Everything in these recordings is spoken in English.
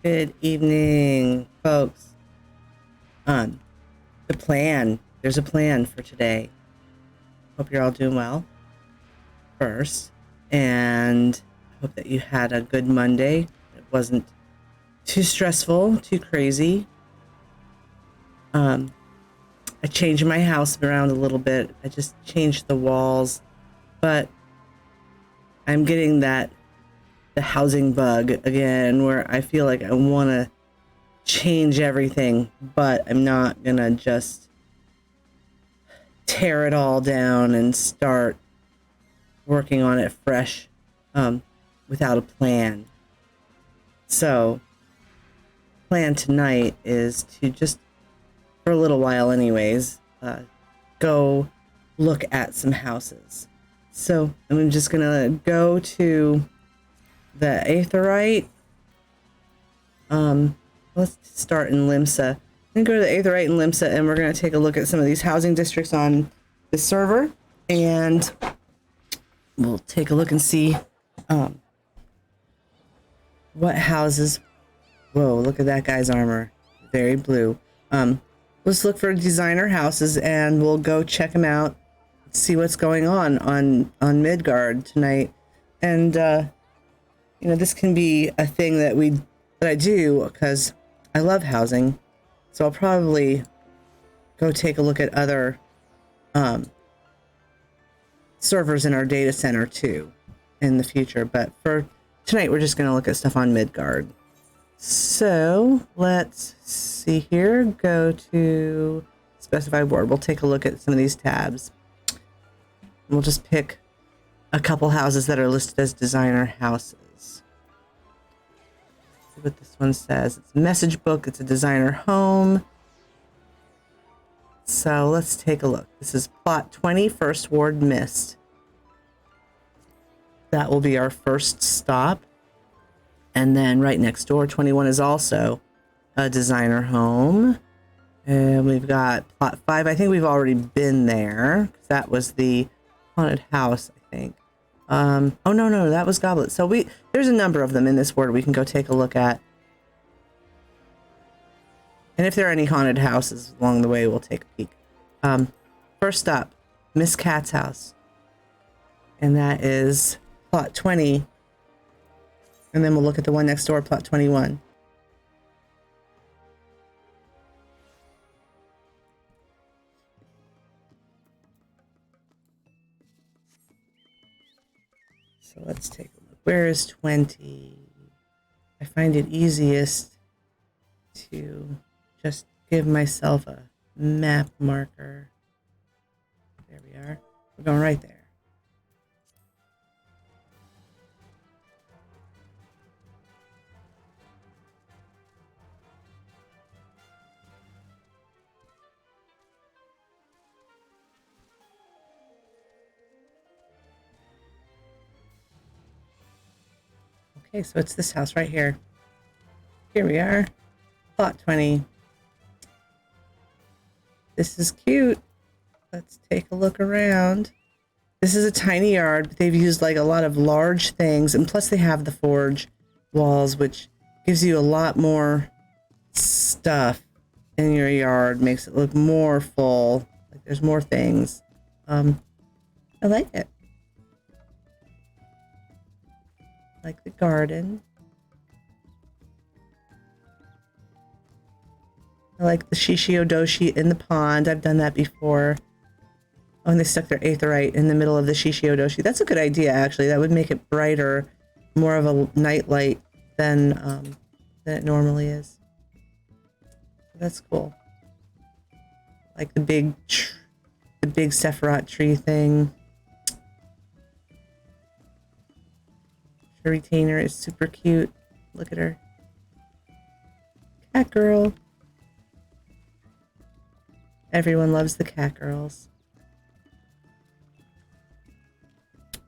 Good evening, folks. The plan. There's a plan for today. Hope you're all doing well first. And hope that you had a good Monday. It wasn't too stressful, too crazy. I changed my house around a little bit. I just changed the walls, but I'm getting the housing bug again, where I feel like I want to change everything, but I'm not gonna just tear it all down and start working on it fresh without a plan. So plan tonight is to just, for a little while anyways, go look at some houses. So I'm just gonna go to the Aetheryte. Let's start in Limsa. I'm gonna go to the Aetheryte in Limsa, and we're gonna take a look at some of these housing districts on the server, and we'll take a look and see what houses. Whoa, look at that guy's armor, very blue. Let's look for designer houses, and we'll go check them out, see what's going on Midgard tonight. And you know, this can be a thing that I do because I love housing, so I'll probably go take a look at other servers in our data center too in the future. But for tonight, we're just going to look at stuff on Midgard. So let's see here. Go to specify board. We'll take a look at some of these tabs. We'll just pick a couple houses that are listed as designer houses. See what this one says. It's a message book. It's a designer home. So let's take a look. This is plot 20, First Ward Mist. That will be our first stop. And then right next door, 21 is also a designer home. And we've got plot 5. I think we've already been there. That was the haunted house, I think. Oh, no, that was Goblet. So there's a number of them in this ward we can go take a look at. And if there are any haunted houses along the way, we'll take a peek. First up, Miss Cat's house. And that is plot 20. And then we'll look at the one next door, plot 21. So let's take a look. Where is 20? I find it easiest to just give myself a map marker. There we are. We're going right there. Okay, so it's this house right here. Here we are. Plot 20. This is cute. Let's take a look around. This is a tiny yard, but they've used like a lot of large things, and plus they have the forge walls, which gives you a lot more stuff in your yard, makes it look more full. Like there's more things. I like it. Like the garden. I like the Shishio-doshi in the pond. I've done that before. Oh, and they stuck their Aetheryte in the middle of the Shishio-doshi. That's a good idea, actually. That would make it brighter, more of a night light than it normally is. That's cool. Like the big Sephiroth tree thing. Her retainer is super cute. Look at her. Cat girl. Everyone loves the cat girls.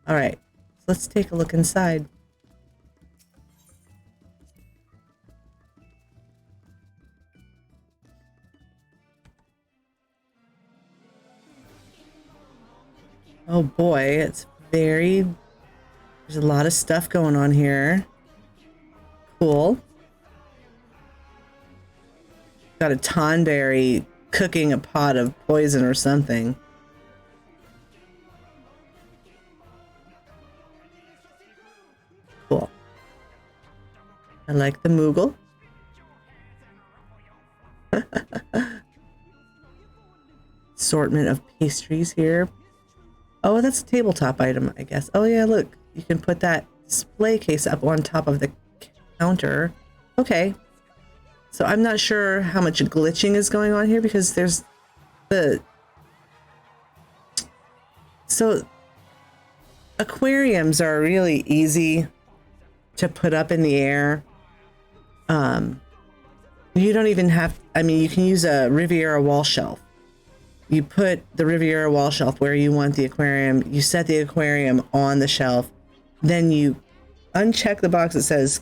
All right, so let's take a look inside. Oh boy, it's very... There's a lot of stuff going on here. Cool. got a tonberry cooking a pot of poison or something. Cool. I like the Moogle. Assortment of pastries here. Oh, that's a tabletop item, I guess. Oh yeah, look, you can put that display case up on top of the counter. Okay. So I'm not sure how much glitching is going on here because there's the... So aquariums are really easy to put up in the air. You don't even have, I mean, you can use a Riviera wall shelf. You put the Riviera wall shelf where you want the aquarium, you set the aquarium on the shelf, then you uncheck the box that says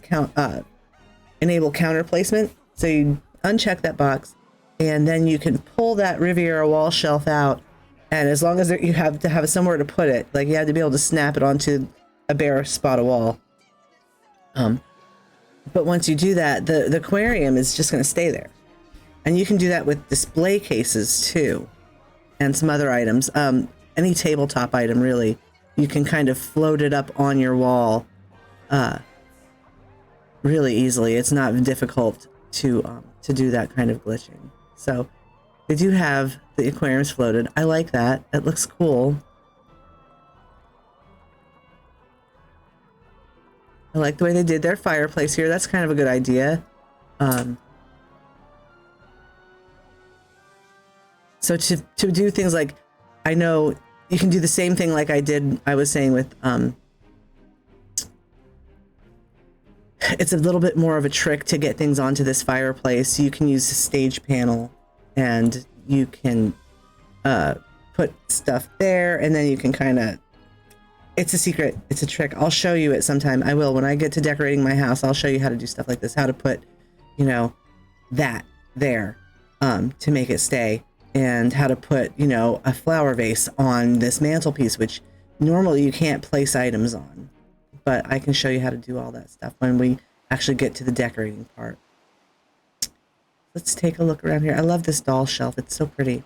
enable counter placement. So you uncheck that box and then you can pull that Riviera wall shelf out. And as long as you have to have somewhere to put it, like you have to be able to snap it onto a bare spot of wall. But once you do that, the aquarium is just going to stay there. And you can do that with display cases too, and some other items. Any tabletop item, really. You can kind of float it up on your wall really easily. It's not difficult to do that kind of glitching. So they do have the aquariums floated. I like that. It looks cool. I like the way they did their fireplace here. That's kind of a good idea. So to do things like, I know you can do the same thing like I was saying with, it's a little bit more of a trick to get things onto this fireplace. You can use the stage panel and you can put stuff there, and then you can kind of, it's a secret, it's a trick. I'll show you it sometime. I will. When I get to decorating my house, I'll show you how to do stuff like this, how to put, you know, that there to make it stay, and how to put, you know, a flower vase on this mantelpiece, which normally you can't place items on. But I can show you how to do all that stuff when we actually get to the decorating part. Let's take a look around here. I love this doll shelf. It's so pretty.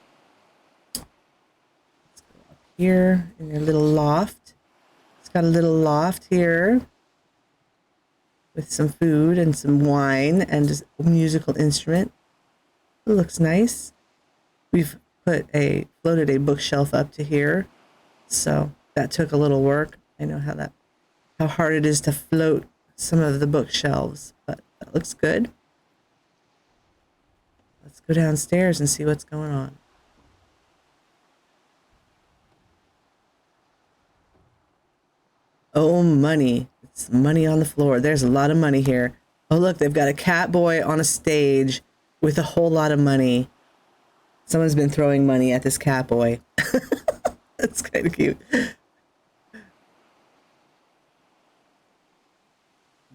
Let's go up here in your little loft. It's got a little loft here with some food and some wine and a musical instrument. It looks nice. We've floated a bookshelf up to here. So that took a little work. I know how hard it is to float some of the bookshelves, but that looks good. Let's go downstairs and see what's going on. Oh, money. It's money on the floor. There's a lot of money here. Oh, look, they've got a cat boy on a stage with a whole lot of money. Someone's been throwing money at this cat boy. That's kind of cute.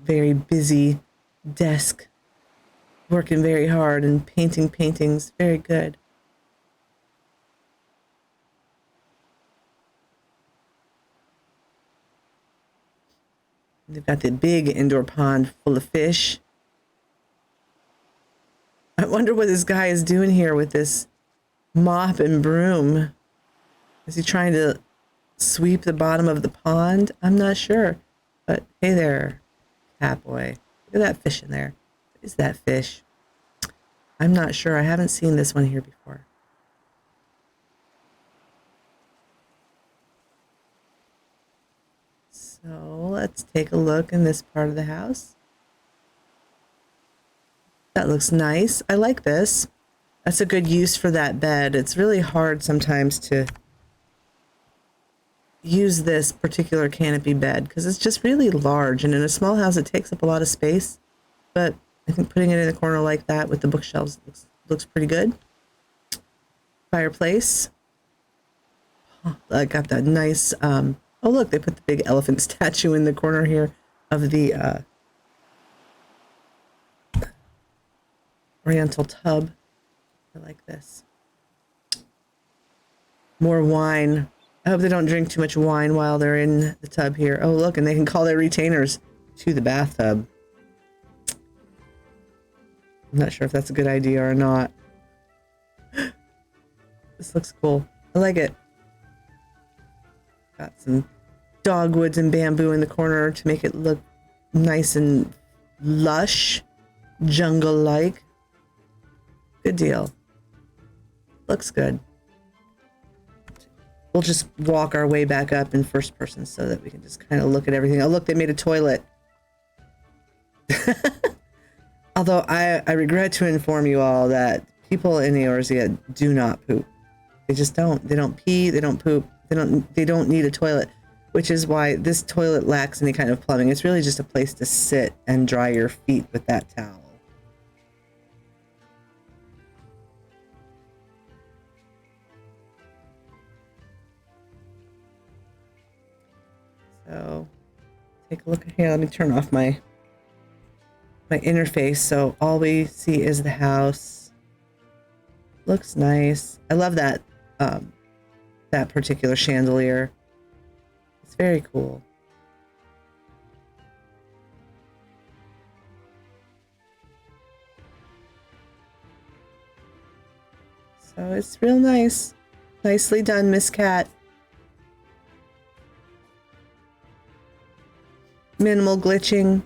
Very busy desk, working very hard and painting paintings. Very good. They've got the big indoor pond full of fish. I wonder what this guy is doing here with this mop and broom. Is he trying to sweep the bottom of the pond? I'm not sure. But hey there, cat boy. Look at that fish in there. What is that fish? I'm not sure. I haven't seen this one here before. So let's take a look in this part of the house. That looks nice. I like this. That's a good use for that bed. It's really hard sometimes to use this particular canopy bed because it's just really large, and in a small house it takes up a lot of space. But I think putting it in the corner like that with the bookshelves looks pretty good. Fireplace. Oh, I got that nice oh look, they put the big elephant statue in the corner here of the oriental tub. I like this. More wine. I hope they don't drink too much wine while they're in the tub here. Oh, look, and they can call their retainers to the bathtub. I'm not sure if that's a good idea or not. This looks cool. I like it. Got some dogwoods and bamboo in the corner to make it look nice and lush, jungle-like. Good deal. Looks good. We'll just walk our way back up in first person so that we can just kind of look at everything. Oh, look, they made a toilet. Although I regret to inform you all that people in Eorzea do not poop. They just don't. They don't pee, they don't poop, they don't need a toilet, which is why this toilet lacks any kind of plumbing. It's really just a place to sit and dry your feet with that towel. So take a look here. Let me turn off my interface so all we see is the house. Looks nice. I love that that particular chandelier. It's very cool. So it's real nice. Nicely done, Miss Cat. Minimal glitching.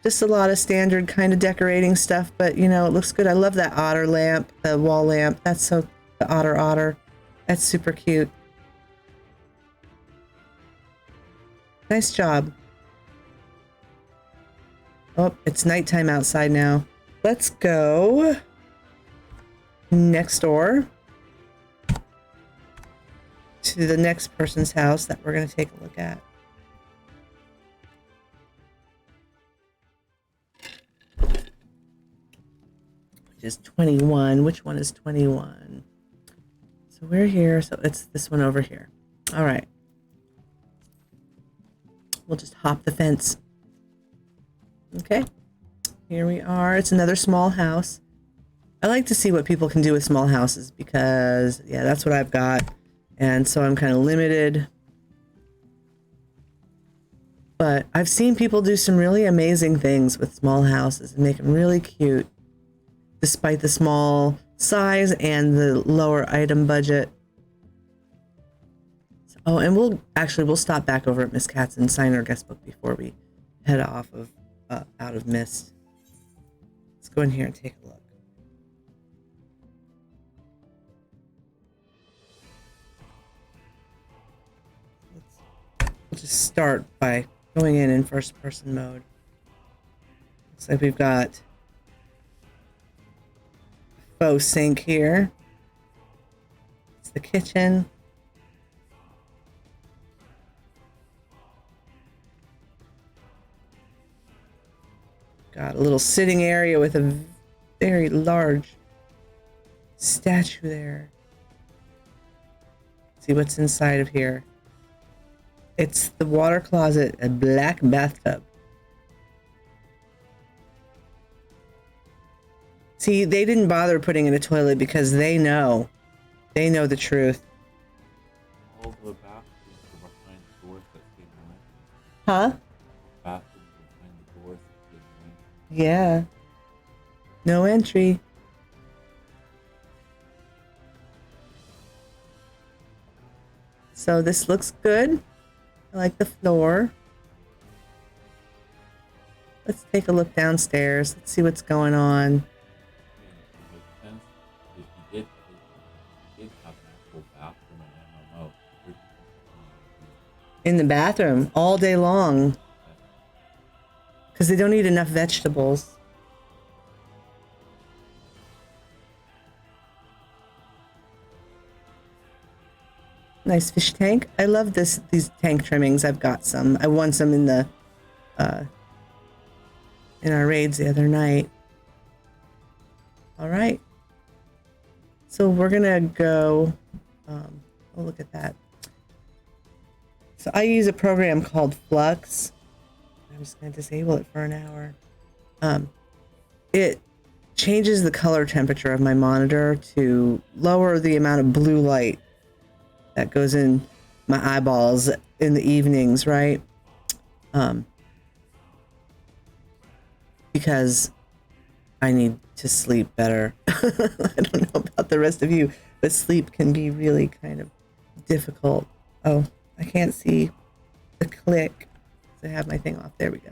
Just a lot of standard kind of decorating stuff, but you know, it looks good. I love that otter lamp, the wall lamp. That's so, the otter. That's super cute. Nice job. Oh, it's nighttime outside now. Let's go next door to the next person's house that we're going to take a look at. Which is 21. Which one is 21? So we're here. So it's this one over here. All right. We'll just hop the fence. Okay. Here we are. It's another small house. I like to see what people can do with small houses because, yeah, that's what I've got. And so I'm kind of limited. But I've seen people do some really amazing things with small houses and make them really cute, despite the small size and the lower item budget. Oh, and we'll stop back over at Miss Cat's and sign our guest book before we head off of out of Mist. Let's go in here and take a look. We'll just start by going in first person mode. Looks like we've got faux sink here. It's the kitchen. Got a little sitting area with a very large statue there. Let's see what's inside of here. It's the water closet, a black bathtub. See, they didn't bother putting in a toilet because they know the truth. All the bathrooms are behind the doors that stay behind. Huh? Bathrooms are behind the doors that stay behind. Yeah. No entry. So this looks good. I like the floor. Let's take a look downstairs. Let's see what's going on. It makes sense if you did have an actual bathroom in MMO. In the bathroom all day long. Because they don't eat enough vegetables. Nice fish tank. I love these tank trimmings. I've got some. I won some in the in our raids the other night. All right. So we're gonna go. Oh, look at that. So I use a program called Flux. I'm just gonna disable it for an hour. It changes the color temperature of my monitor to lower the amount of blue light that goes in my eyeballs in the evenings, right? Because I need to sleep better. I don't know about the rest of you, but sleep can be really kind of difficult. Oh, I can't see the click. I have my thing off. There we go.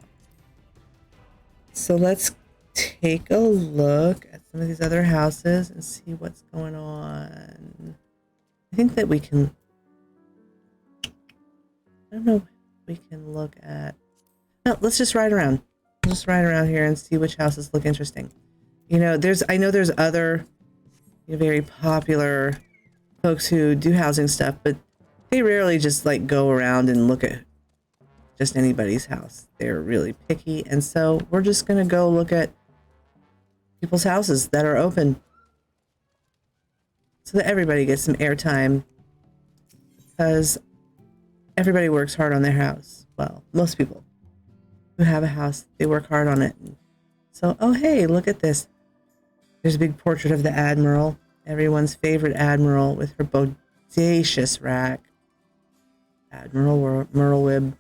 So let's take a look at some of these other houses and see what's going on. I think that we can, I don't know, we can look at, no, let's just ride around. We'll just ride around here and see which houses look interesting. You know, I know there's other very popular folks who do housing stuff, but they rarely just like go around and look at just anybody's house. They're really picky. And so we're just going to go look at people's houses that are open so that everybody gets some airtime, because everybody works hard on their house. Well, most people who have a house, they work hard on it. So, oh, hey, look at this. There's a big portrait of the Admiral, everyone's favorite Admiral with her bodacious rack. Admiral Merlwyb.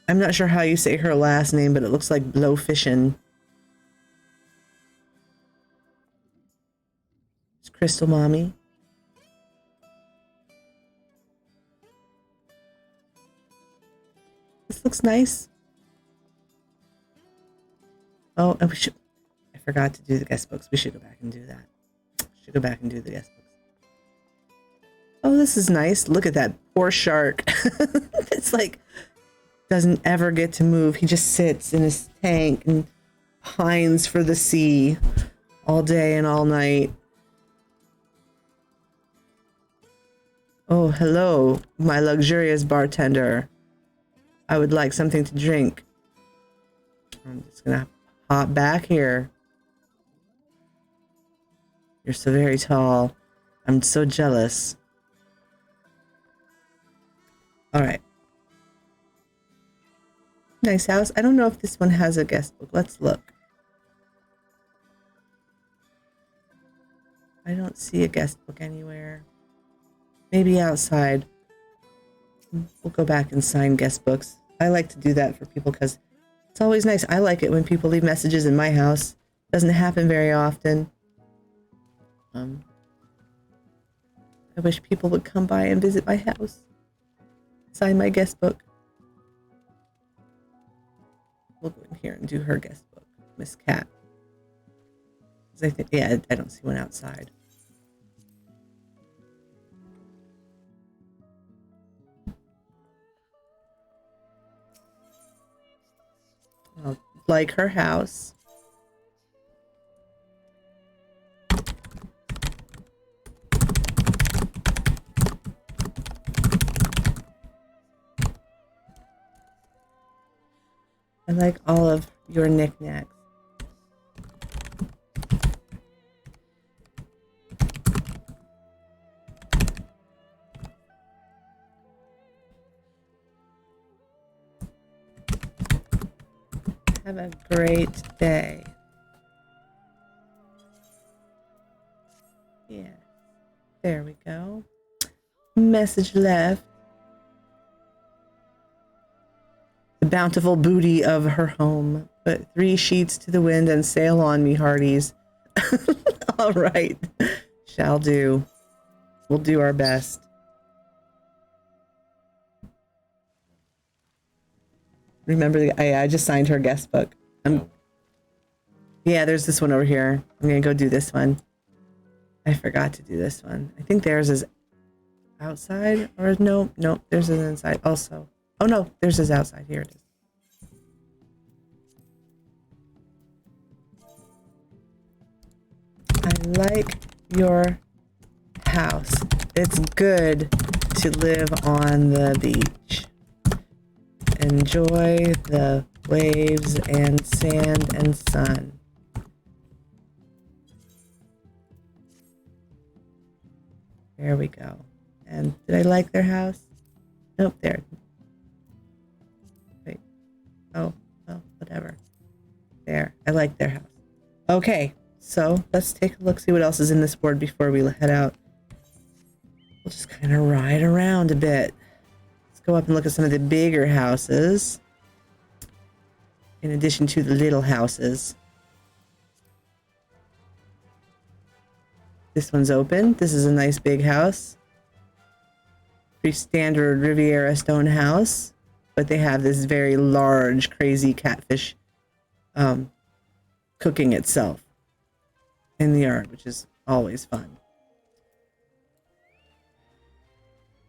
I'm not sure how you say her last name, but it looks like Blowfishin. It's Crystal Mommy. This looks nice. Oh, and I forgot to do the guest books. We should go back and do that. Should go back and do the guest books. Oh, this is nice. Look at that poor shark. It's like, doesn't ever get to move. He just sits in his tank and pines for the sea all day and all night. Oh, hello, my luxurious bartender. I would like something to drink. I'm just gonna hop back here. You're so very tall. I'm so jealous. All right. Nice house. I don't know if this one has a guest book. Let's look. I don't see a guest book anywhere. Maybe outside. We'll go back and sign guest books. I like to do that for people because it's always nice. I like it when people leave messages in my house. Doesn't happen very often. I wish people would come by and visit my house. Sign my guest book. We'll go in here and do her guest book, Miss Cat. I think, yeah, I don't see one outside. I'll like her house. I like all of your knickknacks. Have a great day. Yeah. There we go. Message left. The bountiful booty of her home. Put 3 sheets to the wind and sail on, me hearties. All right. Shall do. We'll do our best. Remember, I just signed her guest book. Yeah, there's this one over here. I'm going to go do this one. I forgot to do this one. I think theirs is outside. Or no, theirs is inside also. Oh, no, theirs is outside. Here it is. I like your house. It's good to live on the beach. Enjoy the waves and sand and sun. There we go. And did I like their house? Nope, there. Wait. Oh, well, whatever. There. I like their house. Okay, so let's take a look, see what else is in this board before we head out. We'll just kind of ride around a bit. Let's go up and look at some of the bigger houses. In addition to the little houses. This one's open. This is a nice big house. Pretty standard Riviera stone house. But they have this very large, crazy catfish cooking itself in the yard, which is always fun.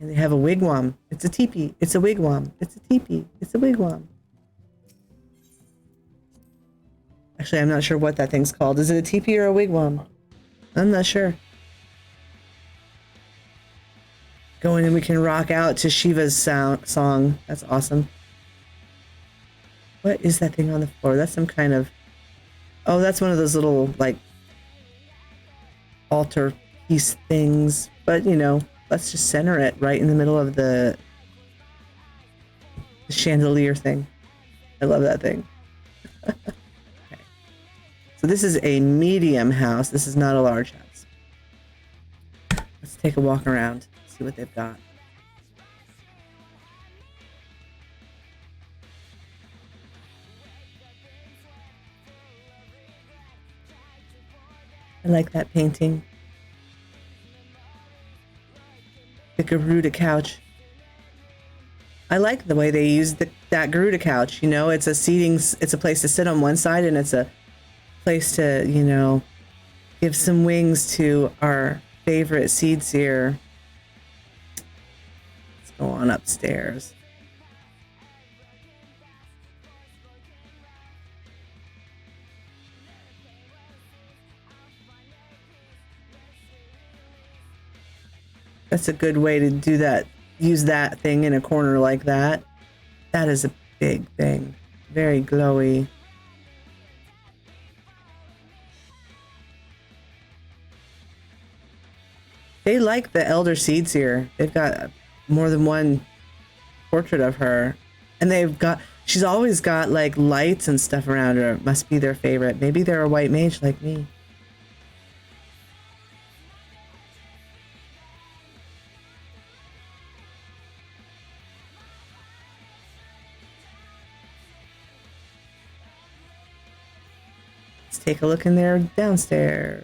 And they have a wigwam. It's a teepee. It's a wigwam. It's a teepee. It's a wigwam. Actually, I'm not sure what that thing's called. Is it a teepee or a wigwam? I'm not sure. Go in and we can rock out to Shiva's song. That's awesome. What is that thing on the floor? That's some kind of... Oh, that's one of those little, like, altar piece things. But, you know, let's just center it right in the middle of the chandelier thing. I love that thing. Okay. So this is a medium house. This is not a large house. Let's take a walk around, see what they've got. I like that painting. The Garuda couch. I like the way they use that Garuda couch. You know, it's a place to sit on one side, and it's a place to, you know, give some wings to our favorite seed seer. Let's go on upstairs. That's a good way to do that. Use that thing in a corner like that. That is a big thing. Very glowy. They like the Elder Seeds here. They've got more than one portrait of her. And she's always got like lights and stuff around her. It must be their favorite. Maybe they're a white mage like me. Take a look in there downstairs.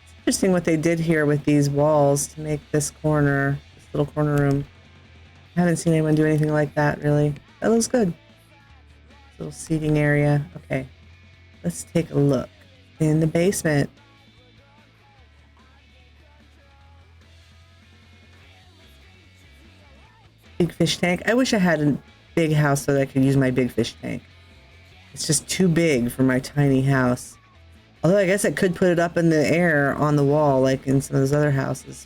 It's interesting what they did here with these walls to make this corner, this little corner room. I haven't seen anyone do anything like that, really. That looks good. Little seating area. Okay, let's take a look in the basement. Big fish tank. I wish I had a big house so that I could use my big fish tank. It's just too big for my tiny house. Although I guess I could put it up in the air on the wall like in some of those other houses.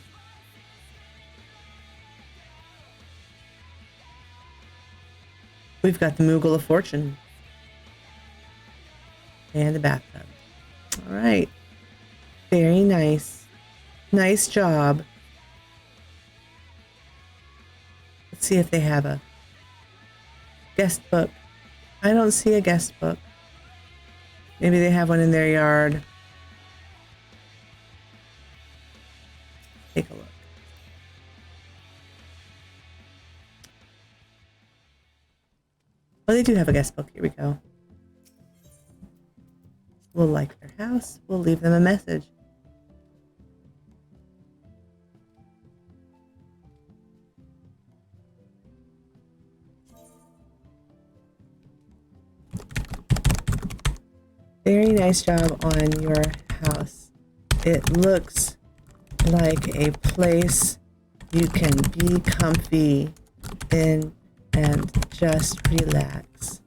We've got the Moogle of Fortune. And the bathtub. All right. Very nice. Nice job. Let's see if they have a guest book. I don't see a guest book. Maybe they have one in their yard. Take a look. Oh, they do have a guest book. Here we go. We'll like their house. We'll leave them a message. Very nice job on your house. It looks like a place you can be comfy in and just relax.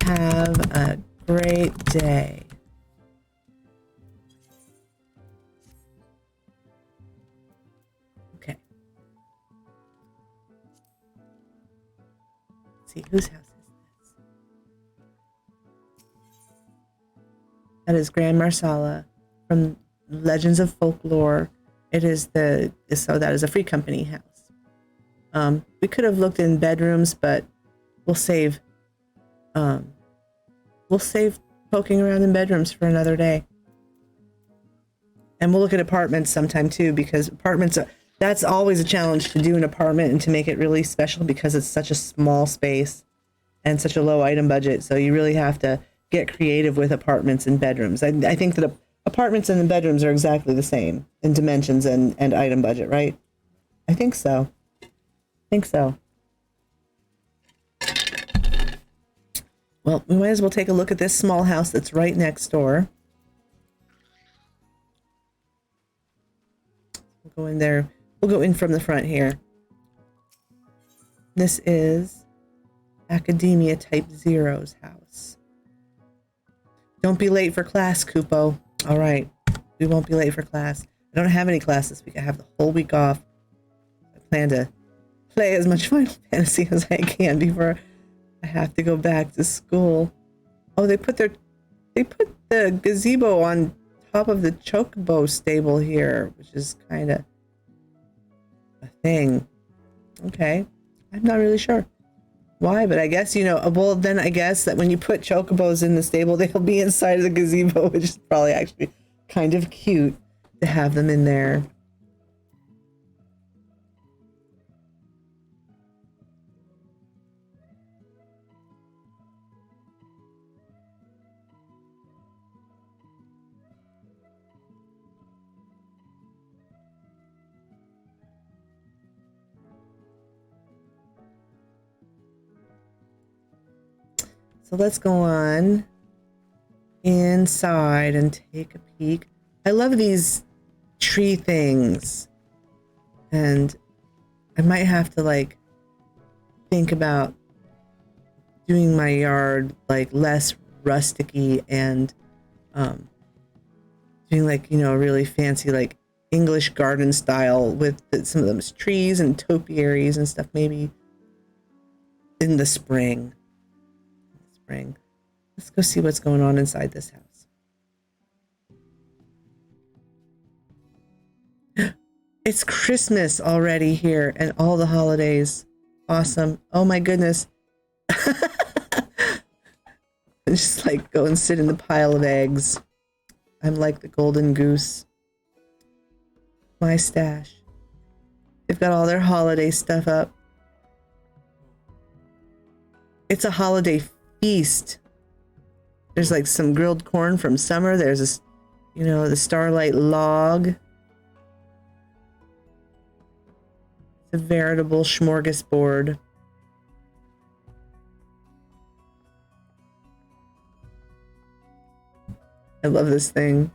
Have a great day. Okay. Let's see, whose house? That is Grand Marsala from Legends of Folklore. It is that is a Free Company house. We could have looked in bedrooms, but we'll save poking around in bedrooms for another day. And we'll look at apartments sometime too, because apartments that's always a challenge to do an apartment and to make it really special because it's such a small space and such a low item budget. So you really have to get creative with apartments and bedrooms. I think that apartments and the bedrooms are exactly the same in dimensions and item budget, right? I think so. I think so. Well, we might as well take a look at this small house that's right next door. We'll go in there. We'll go in from the front here. This is Academia Type Zero's house. Don't be late for class, Kupo. All right. We won't be late for class. I don't have any class this week. I have the whole week off. I plan to play as much Final Fantasy as I can before I have to go back to school. Oh, they put the gazebo on top of the chocobo stable here, which is kind of a thing. Okay. I'm not really sure why, but I guess, well, then I guess that when you put chocobos in the stable, they'll be inside of the gazebo, which is probably actually kind of cute to have them in there. So let's go on inside and take a peek. I love these tree things. And I might have to think about doing my yard less rusticy and doing a really fancy English garden style with some of those trees and topiaries and stuff maybe in the spring. Let's go see what's going on inside this house. It's Christmas already here and all the holidays. Awesome. Oh my goodness. Just go and sit in the pile of eggs. I'm like the golden goose. My stash. They've got all their holiday stuff up. It's a holiday feast. There's some grilled corn from summer. There's this, the starlight log. It's a veritable smorgasbord. I love this thing.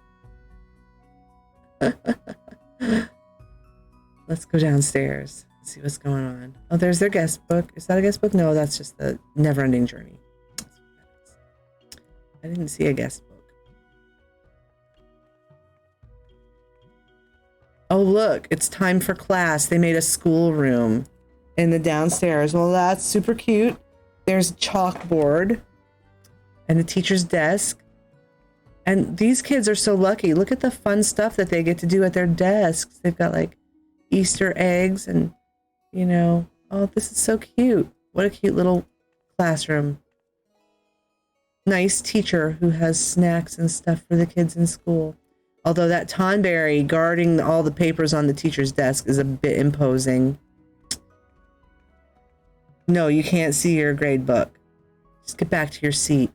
Let's go downstairs. See what's going on. Oh, there's their guest book. Is that a guest book? No, that's just the Never-Ending Journey. I didn't see a guest book. Oh, look, it's time for class. They made a schoolroom in the downstairs. Well, that's super cute. There's a chalkboard and a teacher's desk. And these kids are so lucky. Look at the fun stuff that they get to do at their desks. They've got Easter eggs and oh, this is so cute. What a cute little classroom. Nice teacher who has snacks and stuff for the kids in school. Although that Tonberry guarding all the papers on the teacher's desk is a bit imposing. No, you can't see your grade book. Just get back to your seat.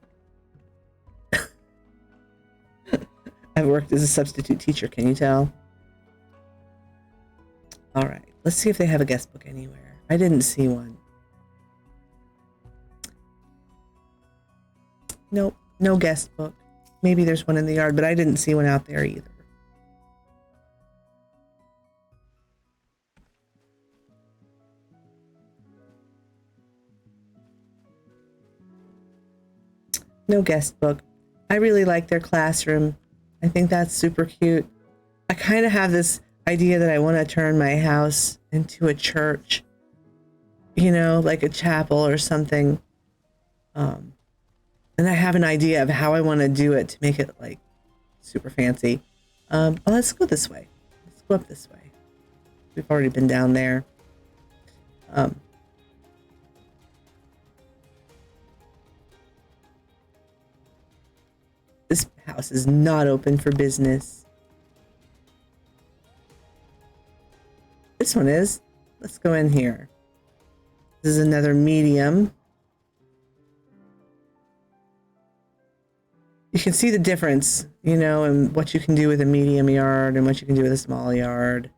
I've worked as a substitute teacher, can you tell? All right, let's see if they have a guest book anywhere. I didn't see one. Nope, no guest book. Maybe there's one in the yard, but I didn't see one out there either. No guest book. I really like their classroom. I think that's super cute. I kind of have this idea that I want to turn my house into a church, like a chapel or something. And I have an idea of how I want to do it to make it super fancy. Well, let's go this way. Let's go up this way. We've already been down there. This house is not open for business. This one is. Let's go in here. This is another medium. you can see the difference, you know, and what you can do with a medium yard and what you can do with a small yard.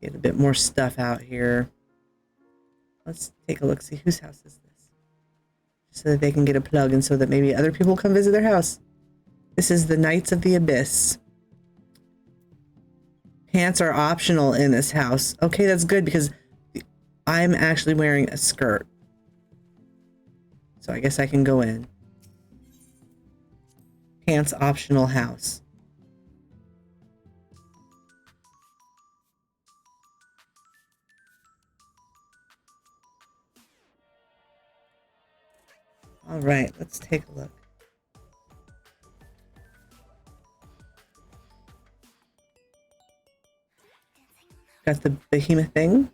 Get a bit more stuff out here. Let's take a look, see whose house is this, so that they can get a plug and so that maybe other people come visit their house. This is the Knights of the Abyss. Pants are optional in this house. Okay, that's good because I'm actually wearing a skirt. So I guess I can go in. Pants optional house. All right, let's take a look. Got the behemoth thing.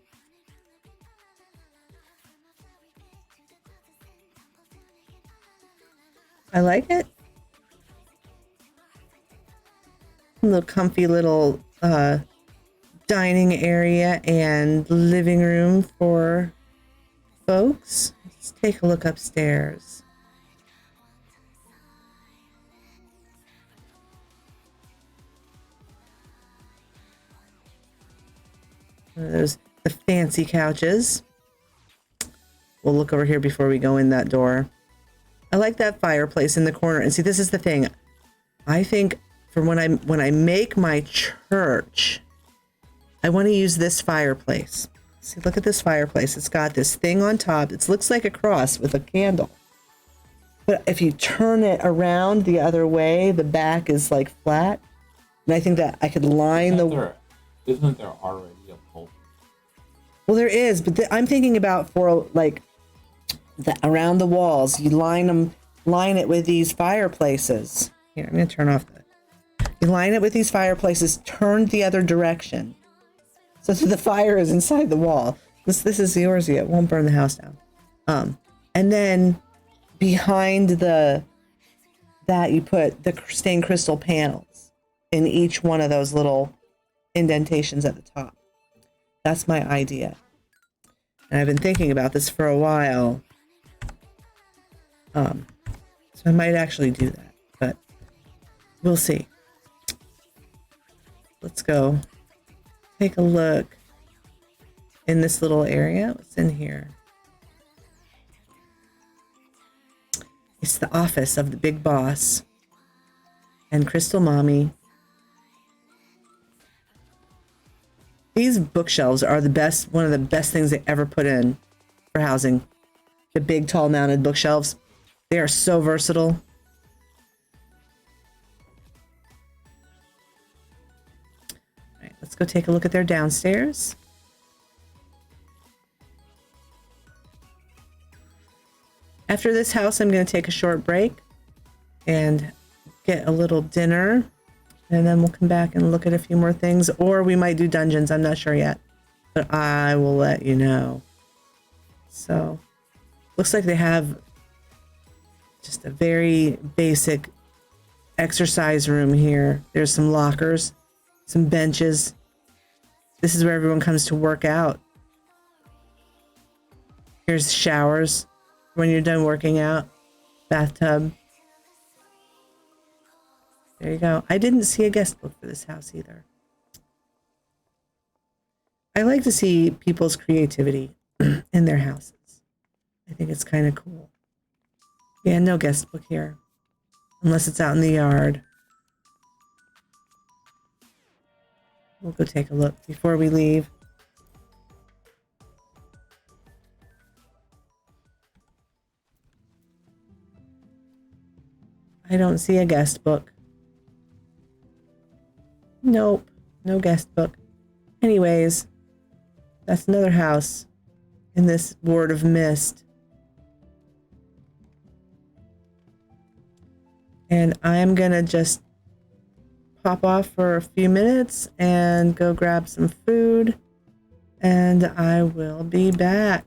I like it. A little comfy little dining area and living room for folks. Let's take a look upstairs. There's the fancy couches. We'll look over here before we go in that door. I like that fireplace in the corner. And see, this is the thing. I think for when I make my church, I want to use this fireplace. See, look at this fireplace. It's got this thing on top. It looks like a cross with a candle. But if you turn it around the other way, the back is like flat. And I think that I could line Isn't there already a pulpit? Well, there is, but I'm thinking about for like around the walls. You line it with these fireplaces. Here, I'm gonna turn off you line it with these fireplaces, turned the other direction, so that the fire is inside the wall. This is yours yet. It won't burn the house down. And then behind that you put the stained crystal panels in each one of those little indentations at the top. That's my idea. And I've been thinking about this for a while. So I might actually do that, but we'll see. Let's go take a look in this little area. What's in here? It's the office of the big boss and Crystal Mommy. These bookshelves are the best, one of the best things they ever put in for housing. The big, tall mounted bookshelves. They are so versatile. All right, let's go take a look at their downstairs. After this house, I'm going to take a short break and get a little dinner. And then we'll come back and look at a few more things. Or we might do dungeons. I'm not sure yet. But I will let you know. So, looks like they have just a very basic exercise room here. There's some lockers, some benches. This is where everyone comes to work out. Here's showers when you're done working out. Bathtub. There you go. I didn't see a guest book for this house either. I like to see people's creativity in their houses. I think it's kind of cool. Yeah, no guest book here. Unless it's out in the yard. We'll go take a look before we leave. I don't see a guest book. Nope, no guest book. Anyways, that's another house in this Ward of Mist. And I'm gonna just pop off for a few minutes and go grab some food, and I will be back.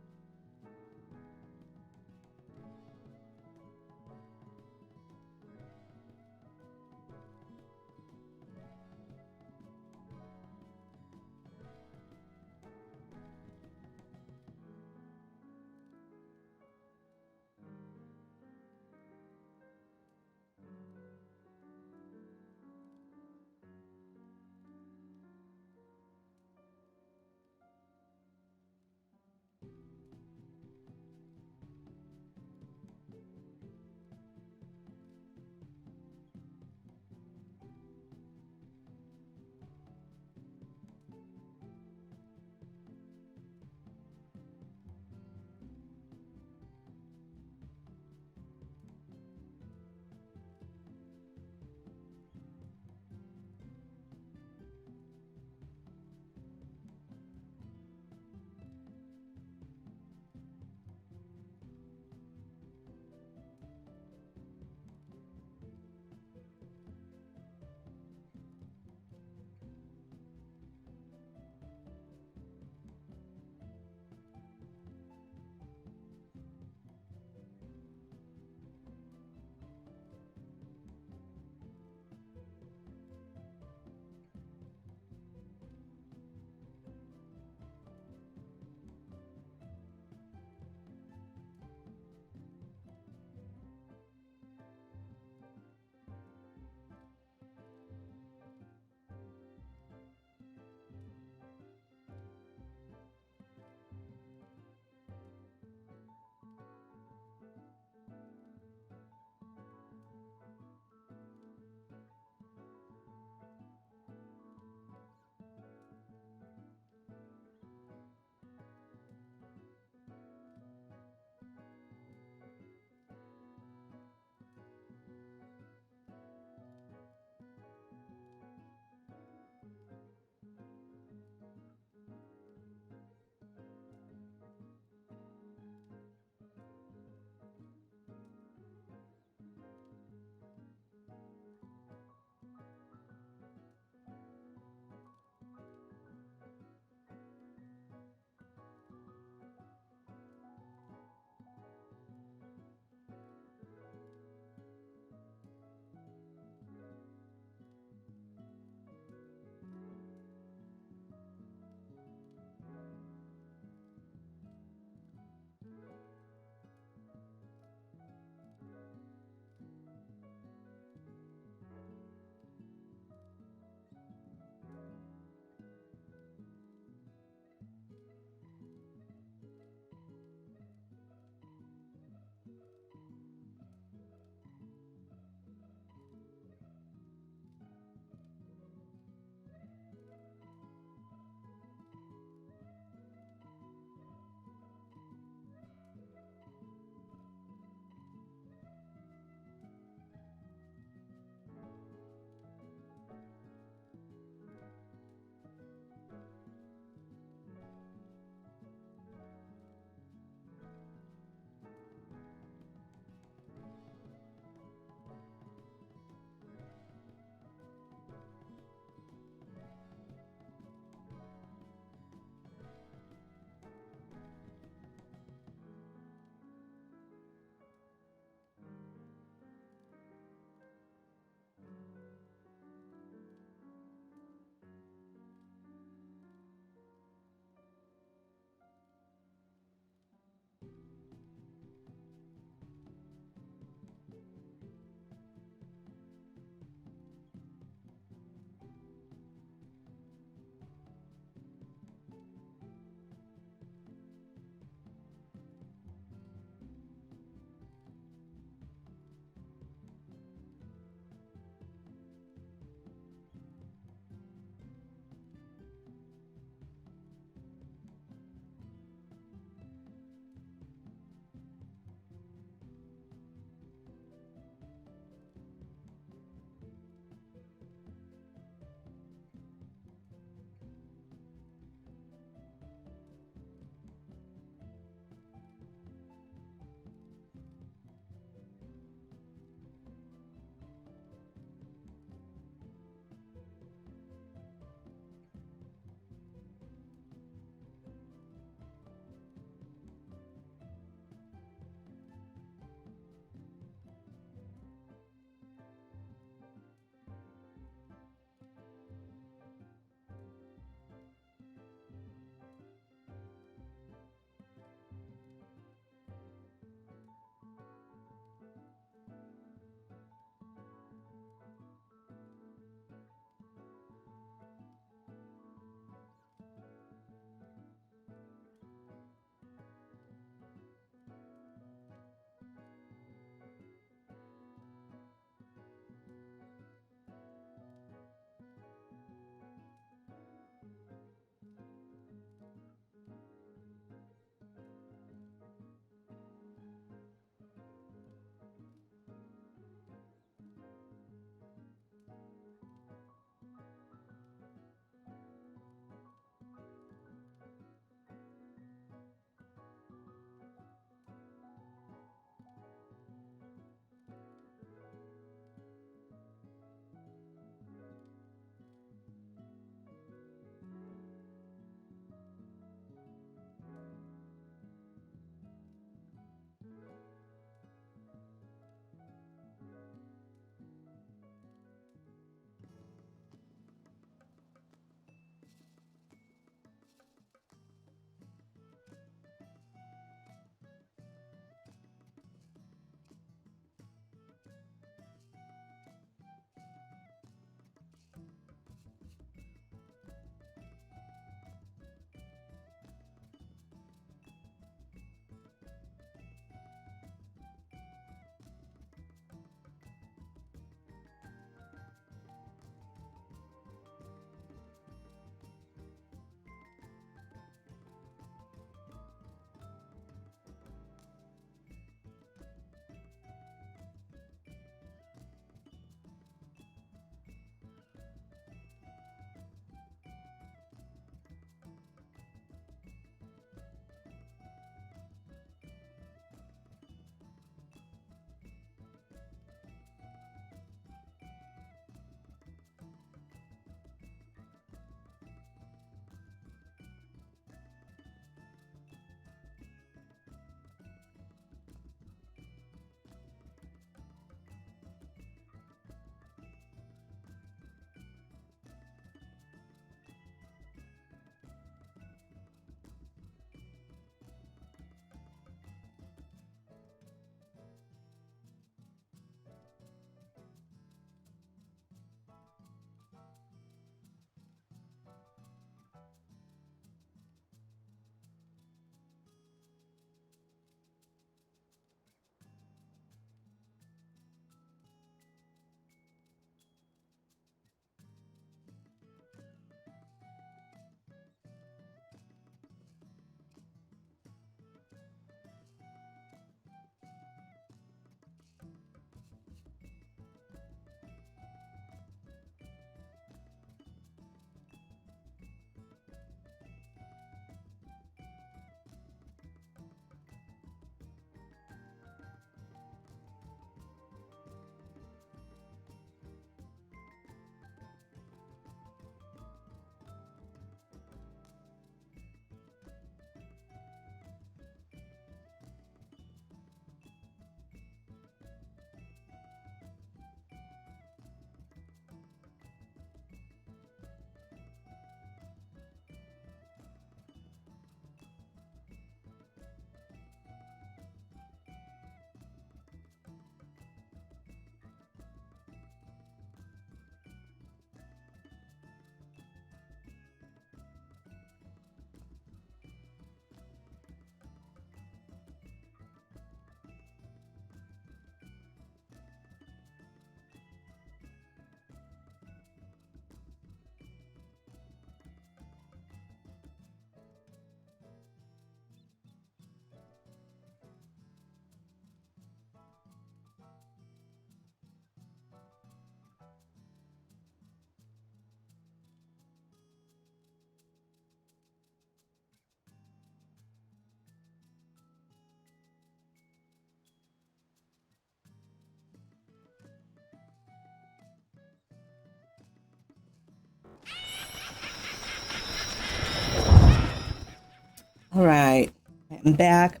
I'm back.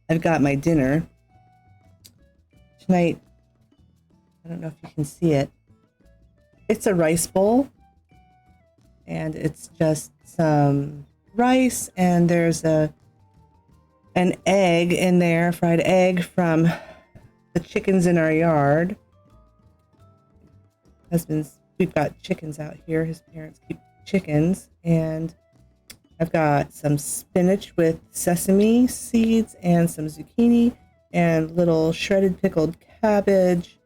I've got my dinner. Tonight, I don't know if you can see it. It's a rice bowl. And it's just some rice, and there's an egg in there, fried egg from the chickens in our yard. We've got chickens out here. His parents keep chickens, and I've got some spinach with sesame seeds and some zucchini and little shredded pickled cabbage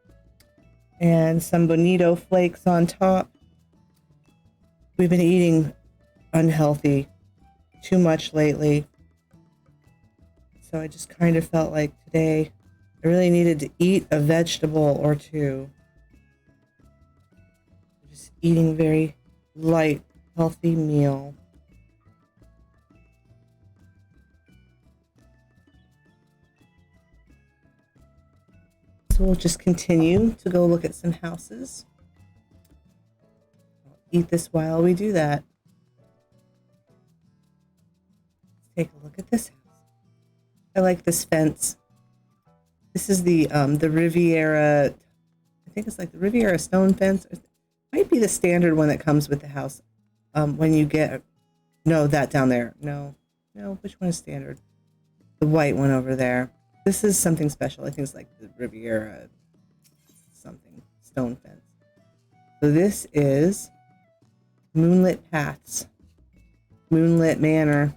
and some bonito flakes on top. We've been eating unhealthy too much lately. So I just kind of felt like today I really needed to eat a vegetable or two. Just eating a very light, healthy meal. So we'll just continue to go look at some houses. I'll eat this while we do that. Let's take a look at this house. I like this fence. This is the Riviera, I think it's like the Riviera stone fence. It might be the standard one that comes with the house. When you get, no, that down there. No, which one is standard? The white one over there. This is something special. I think it's like the Riviera something stone fence. So this is Moonlit Paths, Moonlit Manor.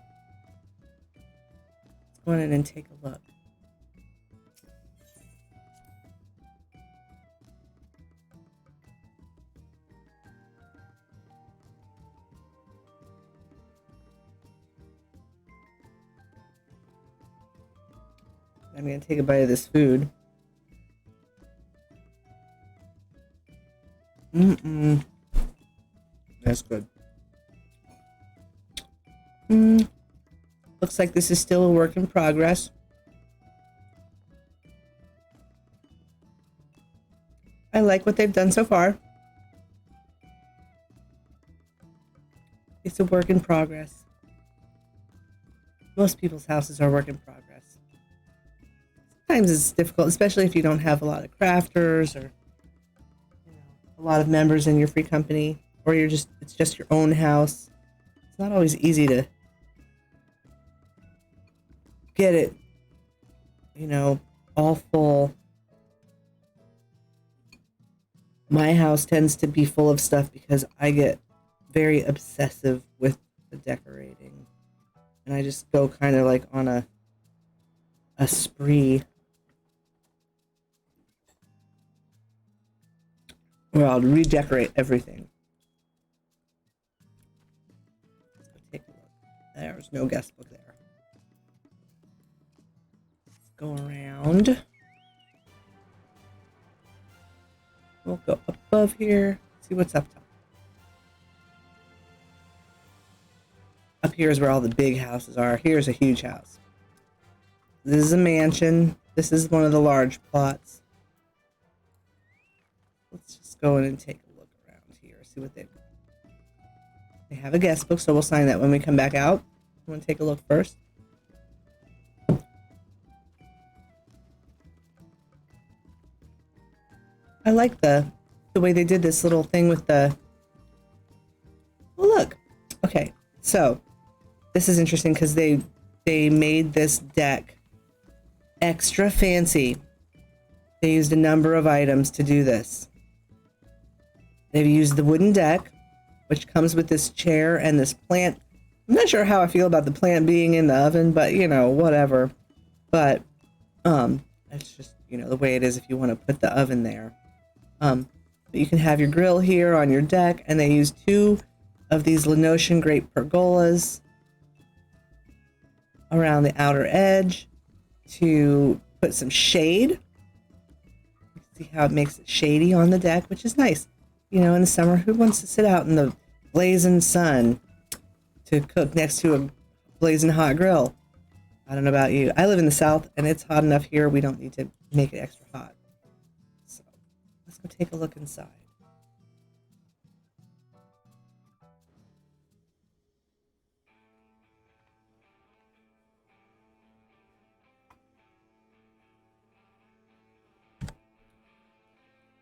Let's go in and take a look. I'm going to take a bite of this food. That's good. Looks like this is still a work in progress. I like what they've done so far. It's a work in progress. Most people's houses are work in progress. Sometimes it's difficult, especially if you don't have a lot of crafters or a lot of members in your free company, or it's just your own house. It's not always easy to get it, all full. My house tends to be full of stuff because I get very obsessive with the decorating, and I just go kind of like on a spree where I'll redecorate everything. Let's go take a look. There's no guest book there. Let's go around. We'll go above here. See what's up top. Up here is where all the big houses are. Here's a huge house. This is a mansion. This is one of the large plots. Let's just go in and take a look around here. See what they've got. They have a guest book, so we'll sign that when we come back out. I'm going to take a look first. I like the way they did this little thing with the... Oh, look. Okay, so this is interesting because they made this deck extra fancy. They used a number of items to do this. They've used the wooden deck, which comes with this chair and this plant. I'm not sure how I feel about the plant being in the oven, but whatever. But it's just the way it is if you want to put the oven there. But you can have your grill here on your deck, and they use 2 of these Lenotion grape pergolas around the outer edge to put some shade. See how it makes it shady on the deck, which is nice. In the summer, who wants to sit out in the blazing sun to cook next to a blazing hot grill? I don't know about you. I live in the South, and it's hot enough here. We don't need to make it extra hot. So let's go take a look inside.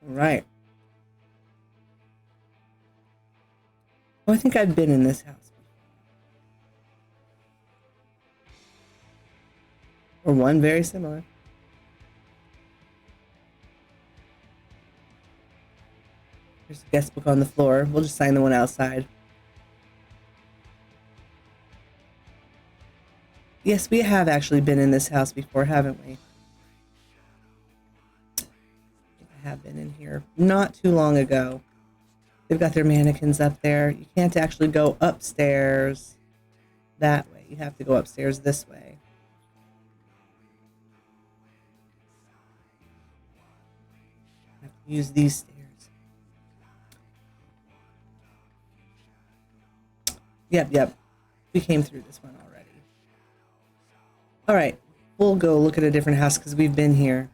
Right. Oh, I think I've been in this house. Or one very similar. There's a guest book on the floor. We'll just sign the one outside. Yes, we have actually been in this house before, haven't we? I have been in here not too long ago. They've got their mannequins up there. You can't actually go upstairs that way. You have to go upstairs this way. You have to use these stairs. Yep. We came through this one already. All right. We'll go look at a different house because we've been here.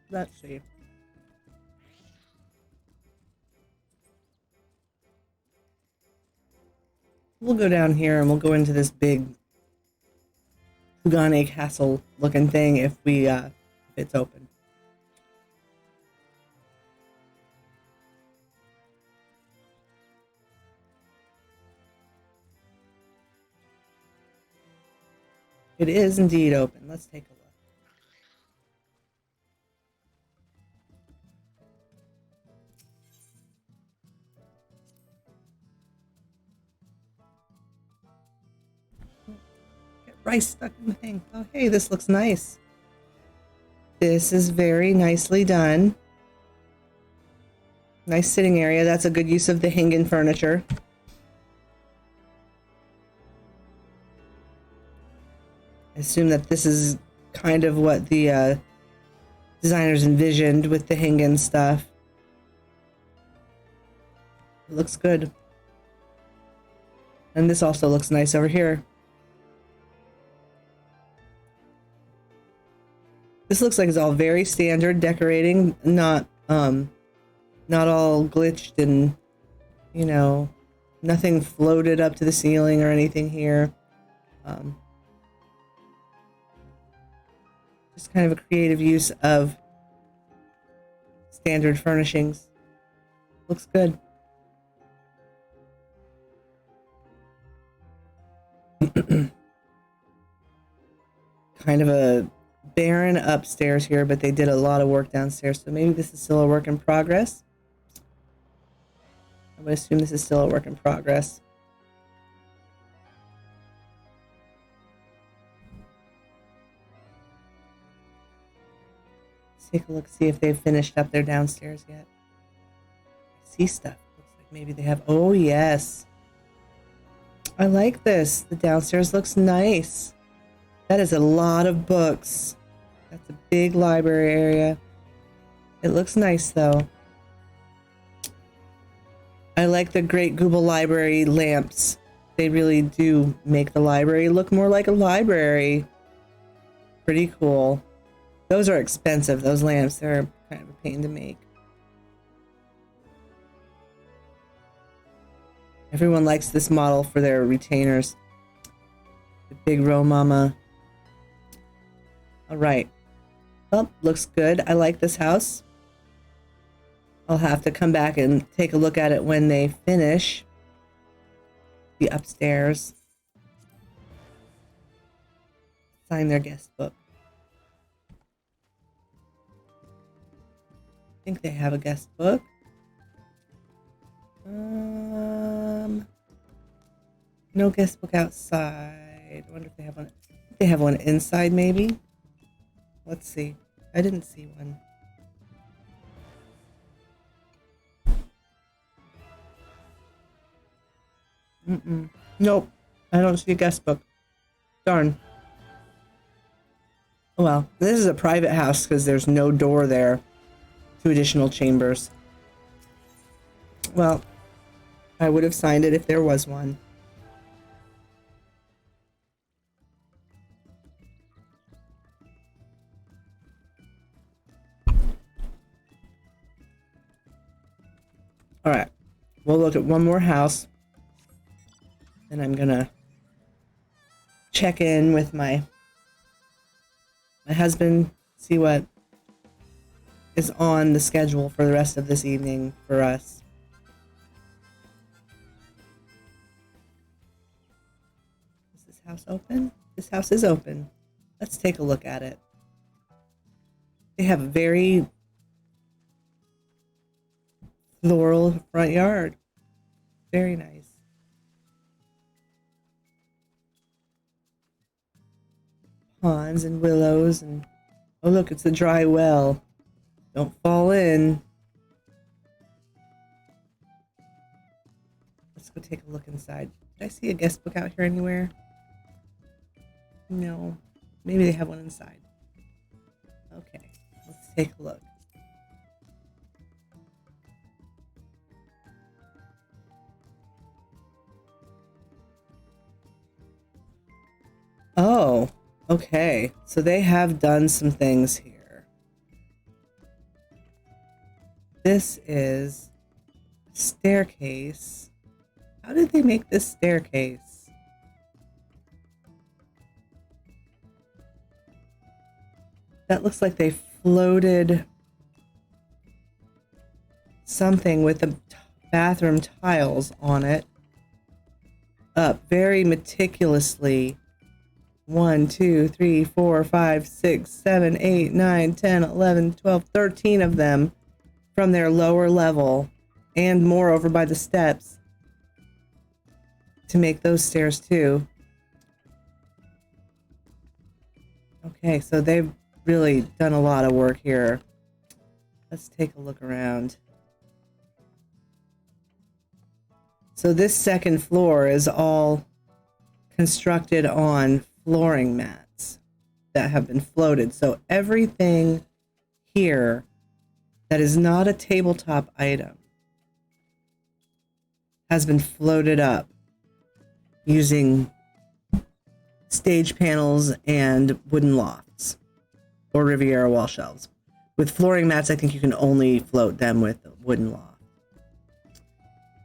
Let's see. We'll go down here and we'll go into this big Hugane Castle looking thing if it's open. It is indeed open. Let's take a look. Get rice stuck in the thing. Oh, hey, this looks nice. This is very nicely done. Nice sitting area. That's a good use of the Hingen furniture. I assume that this is kind of what the designers envisioned with the Hingen stuff. It looks good. And this also looks nice over here. This looks like it's all very standard decorating, not all glitched and, you know, nothing floated up to the ceiling or anything here. Just kind of a creative use of standard furnishings. Looks good. Kind of a barren upstairs here, but they did a lot of work downstairs, so maybe this is still a work in progress. I would assume this is still a work in progress. Let's take a look, see if they've finished up their downstairs yet. I see stuff. Looks like maybe they have. Oh, yes. I like this. The downstairs looks nice. That is a lot of books. That's a big library area. It looks nice, though. I like the Great Google Library lamps. They really do make the library look more like a library. Pretty cool. Those are expensive, those lamps. They're kind of a pain to make. Everyone likes this model for their retainers. The big row mama. All right. Well, looks good. I like this house. I'll have to come back and take a look at it when they finish the upstairs. Sign their guest book. I think they have a guest book. No guest book outside. I wonder if they have one. They have one inside, maybe. Let's see. I didn't see one. Nope. I don't see a guest book. Darn. Well, this is a private house because there's no door there to additional chambers. Well, I would have signed it if there was one. we'll look at one more house, and I'm gonna check in with my husband, see what is on the schedule for the rest of this evening for us. Is this house open? This house is open. Let's take a look at it. They have a very floral front yard. Very nice. Ponds and willows, and oh look, it's a dry well. Don't fall in. Let's go take a look inside. Did I see a guest book out here anywhere? No. Maybe they have one inside. Okay, let's take a look. Oh, okay. So they have done some things here. This is a staircase. How did they make this staircase? That looks like they floated something with the bathroom tiles on it up very meticulously. 1, 2, 3, 4, 5, 6, 7, 8, 9, 10, 11, 12, 13 of them from their lower level, and more over by the steps to make those stairs too. Okay, so they've really done a lot of work here. Let's take a look around. So this second floor is all constructed on flooring mats that have been floated. So everything here that is not a tabletop item has been floated up using stage panels and wooden lofts or Riviera wall shelves. With flooring mats, I think you can only float them with a wooden loft.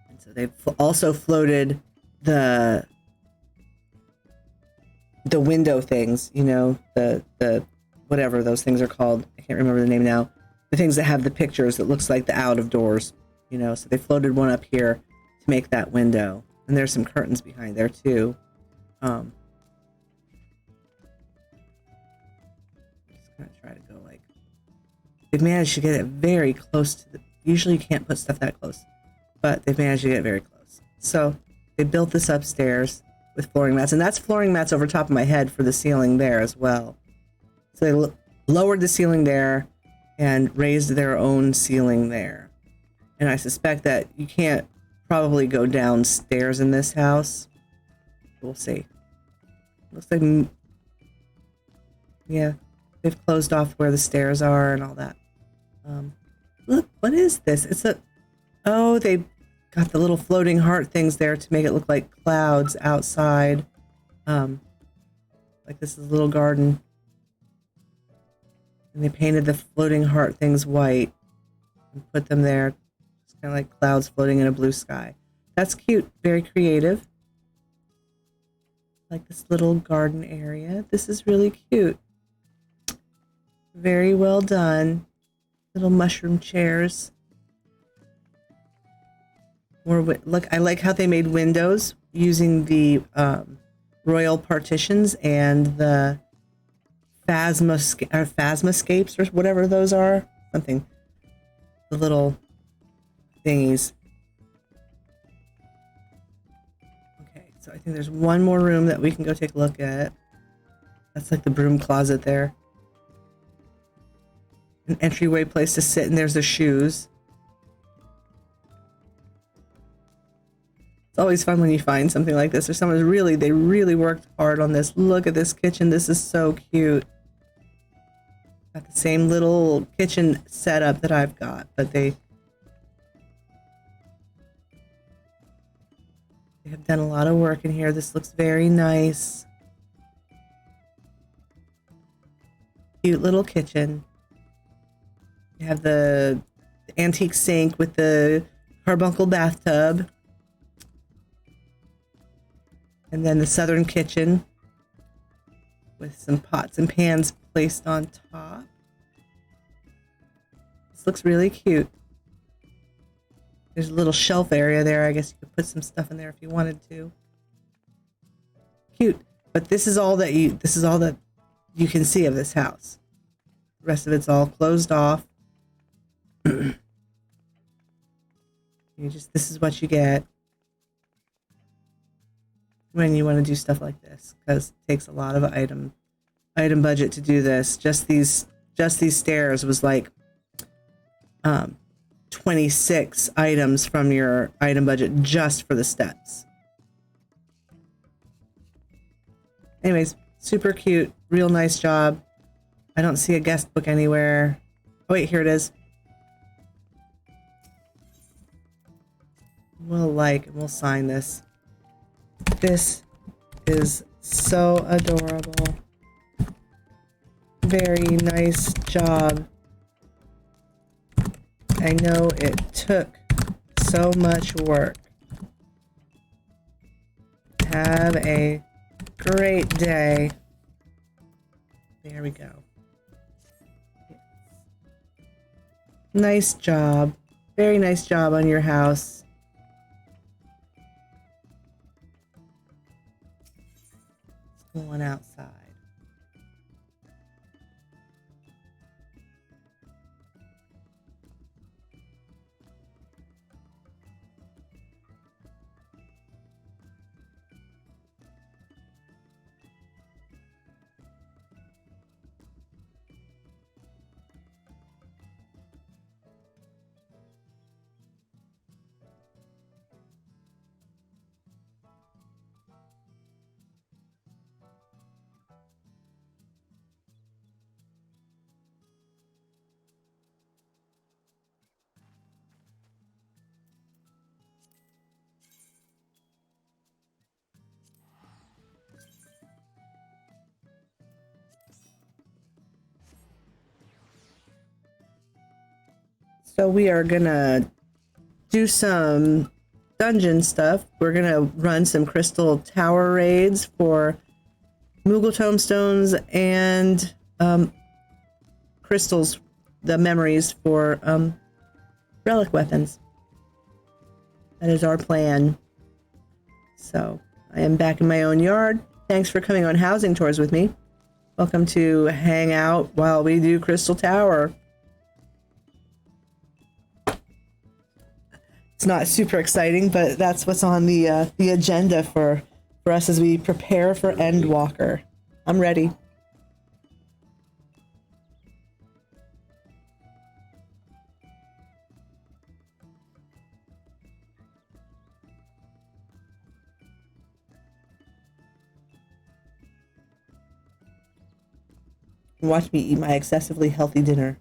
And so they've also floated the window things, you know, the whatever those things are called. I can't remember the name now. The things that have the pictures that looks like the out of doors, you know. So they floated one up here to make that window, and there's some curtains behind there too. I'm just gonna try to go like. They've managed to get it very close to the. Usually you can't put stuff that close, but they've managed to get it very close. So they built this upstairs with flooring mats, and that's flooring mats over top of my head for the ceiling there as well. So they lowered the ceiling there and raised their own ceiling there. And I suspect that you can't probably go downstairs in this house. We'll see. Looks like, yeah, they've closed off where the stairs are and all that. Look, what is this? It's a, oh, they got the little floating heart things there to make it look like clouds outside. Like this is a little garden. And they painted the floating heart things white and put them there. It's kind of like clouds floating in a blue sky. That's cute. Very creative. Like this little garden area. This is really cute. Very well done. Little mushroom chairs. Look, I like how they made windows using the royal partitions and the phasmascapes or whatever those are. Something. The little thingies. Okay, so I think there's one more room that we can go take a look at. That's like the broom closet there. An entryway place to sit, and there's the shoes. It's always fun when you find something like this, or someone's they really worked hard on this. Look at this kitchen. This is so cute. Got the same little kitchen setup that I've got, but they have done a lot of work in here. This looks very nice. Cute little kitchen. You have the antique sink with the carbuncle bathtub. And then the southern kitchen with some pots and pans placed on top. This looks really cute. There's a little shelf area there. I guess you could put some stuff in there if you wanted to. Cute. But this is all that you can see of this house. The rest of it's all closed off. This is what you get when you want to do stuff like this, because it takes a lot of item budget to do this. Just these stairs was like 26 items from your item budget just for the steps. Anyways, super cute, real nice job. I don't see a guest book anywhere. Oh wait, here it is. We'll sign this. This is so adorable. Very nice job. I know it took so much work. Have a great day. There we go. Nice job. Very nice job on your house. Going outside. So we are gonna do some dungeon stuff. We're gonna run some crystal tower raids for Moogle tomestones and crystals, the memories for relic weapons. That is our plan. So I am back in my own yard. Thanks for coming on housing tours with me. Welcome to hang out while we do Crystal Tower. It's not super exciting, but that's what's on the agenda for us as we prepare for Endwalker. I'm ready. Watch me eat my excessively healthy dinner.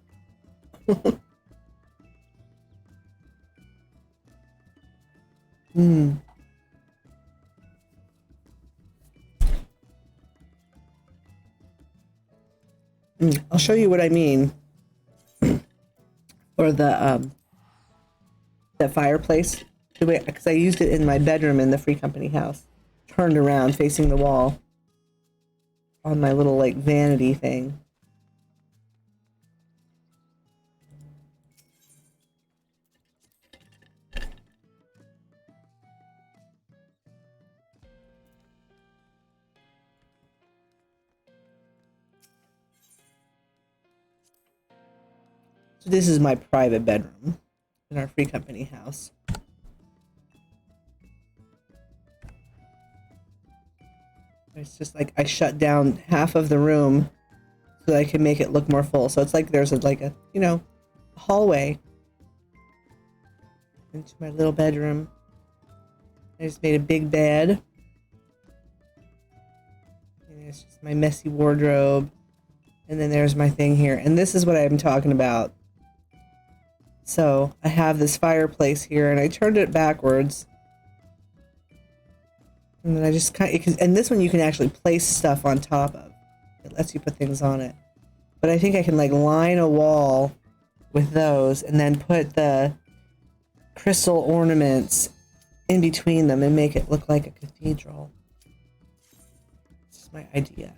I'll show you what I mean. Or the fireplace, because I used it in my bedroom in the Free Company house, turned around facing the wall on my little like vanity thing. So this is my private bedroom in our Free Company house. It's just like I shut down half of the room so that I can make it look more full. So it's like there's a hallway into my little bedroom. I just made a big bed. And it's just my messy wardrobe. And then there's my thing here. And this is what I'm talking about. So I have this fireplace here and I turned it backwards. And then I just and this one you can actually place stuff on top of. It lets you put things on it. But I think I can like line a wall with those and then put the crystal ornaments in between them and make it look like a cathedral. This is my idea.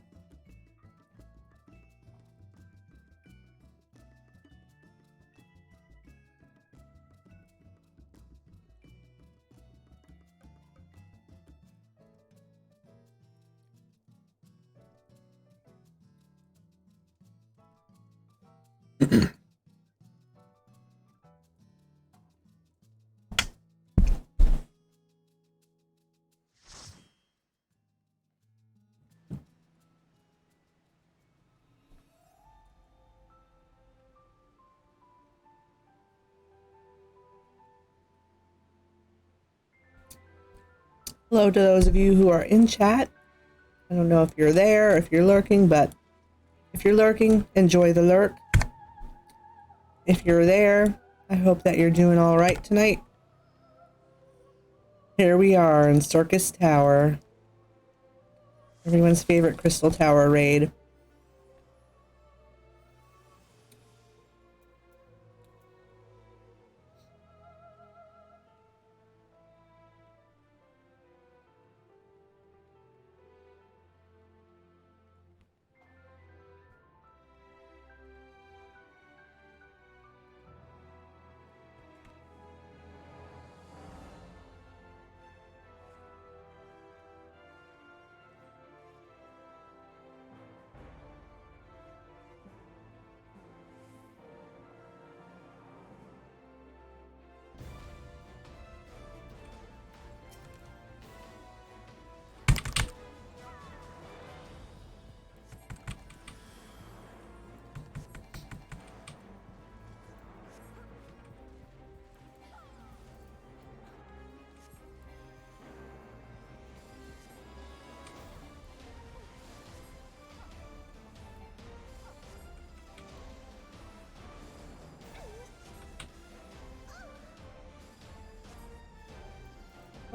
Hello to those of you who are in chat. I don't know if you're there or if you're lurking, but if you're lurking, enjoy the lurk. If you're there, I hope that you're doing all right tonight. Here we are in Circus Tower. Everyone's favorite Crystal Tower raid.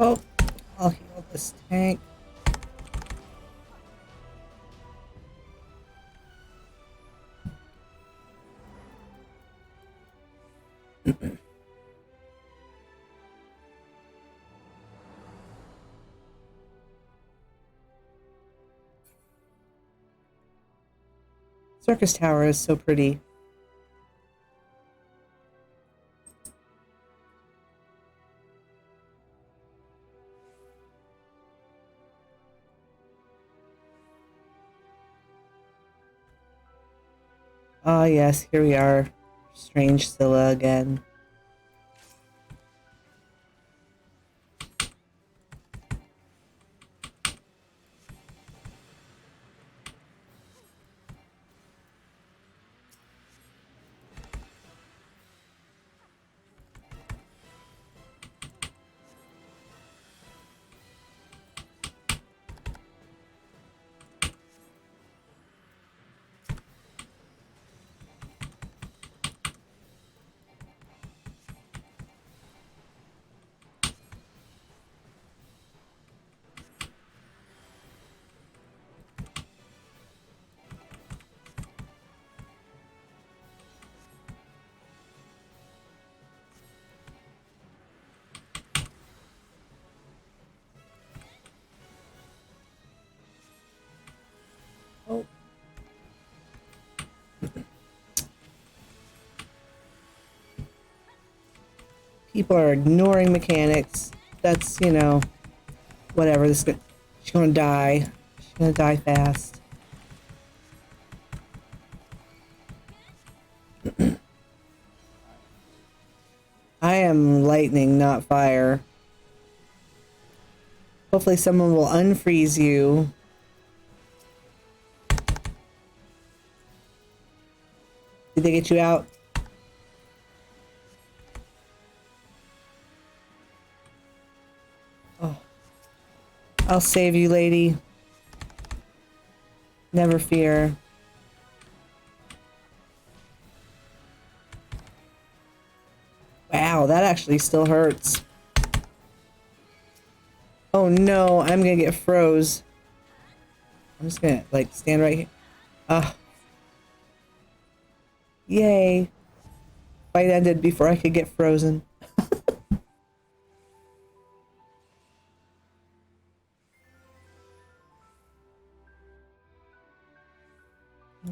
Oh, I'll heal this tank. Circus Tower is so pretty. Ah, yes, here we are. Strange Scylla again. Oh. People are ignoring mechanics. That's, you know, whatever. She's gonna die. She's gonna die fast. I am lightning, not fire. Hopefully someone will unfreeze you. Did they get you out? Oh. I'll save you, lady. Never fear. Wow, that actually still hurts. Oh no, I'm gonna get froze. I'm just gonna, like, stand right here. Ah. Yay. Fight ended before I could get frozen.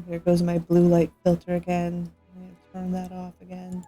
There goes my blue light filter again. I'm going to turn that off again.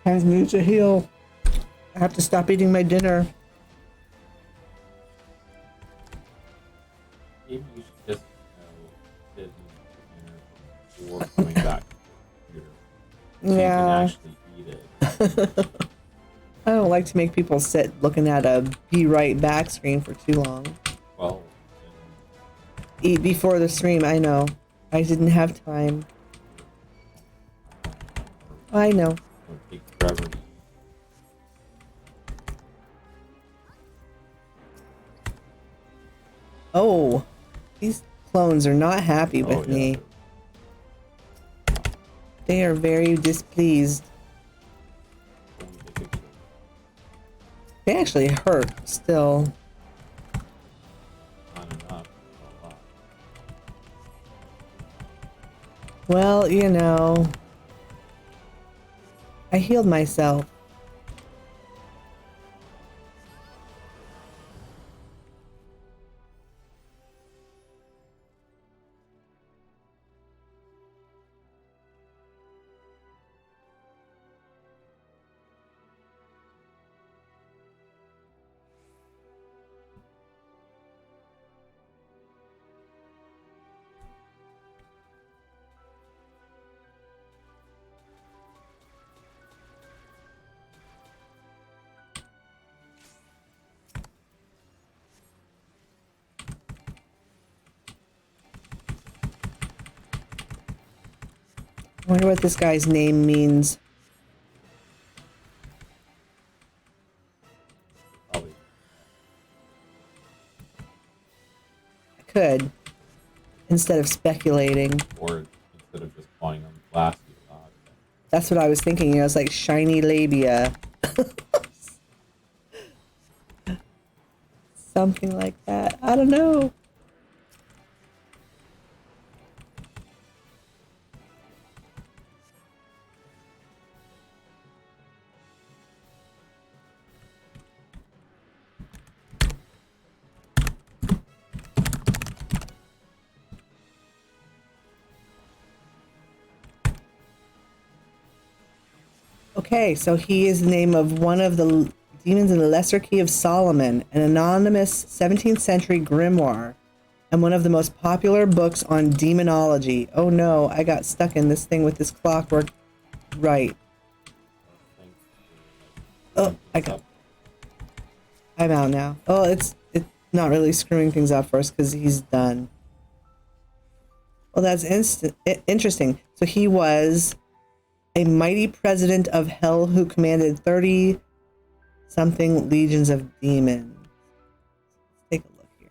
I need to heal. I have to stop eating my dinner. Maybe you should just sit in dinner before coming back here, so you can Yeah. actually eat it. I don't like to make people sit looking at a be right back screen for too long. Well, Eat before the stream, I know. I didn't have time. I know. it'll take forever to eat. Oh, these clones are not happy Oh, with yeah, me. They are very displeased. only they could do. They actually hurt still. Not enough, a lot. Well, you know, I healed myself. I wonder what this guy's name means. Probably. I could, instead of speculating. Or instead of just calling them glassy a lot. That's what I was thinking. You know, it's like shiny labia. Something like that. I don't know. Okay, so he is the name of one of the demons in the Lesser Key of Solomon, an anonymous 17th century grimoire, and one of the most popular books on demonology. Oh no, I got stuck in this thing with this clockwork. Right. Oh, I'm out now. Oh, it's not really screwing things up for us because he's done. Well, that's interesting. So he was a mighty president of hell who commanded 30 something legions of demons. Let's take a look here.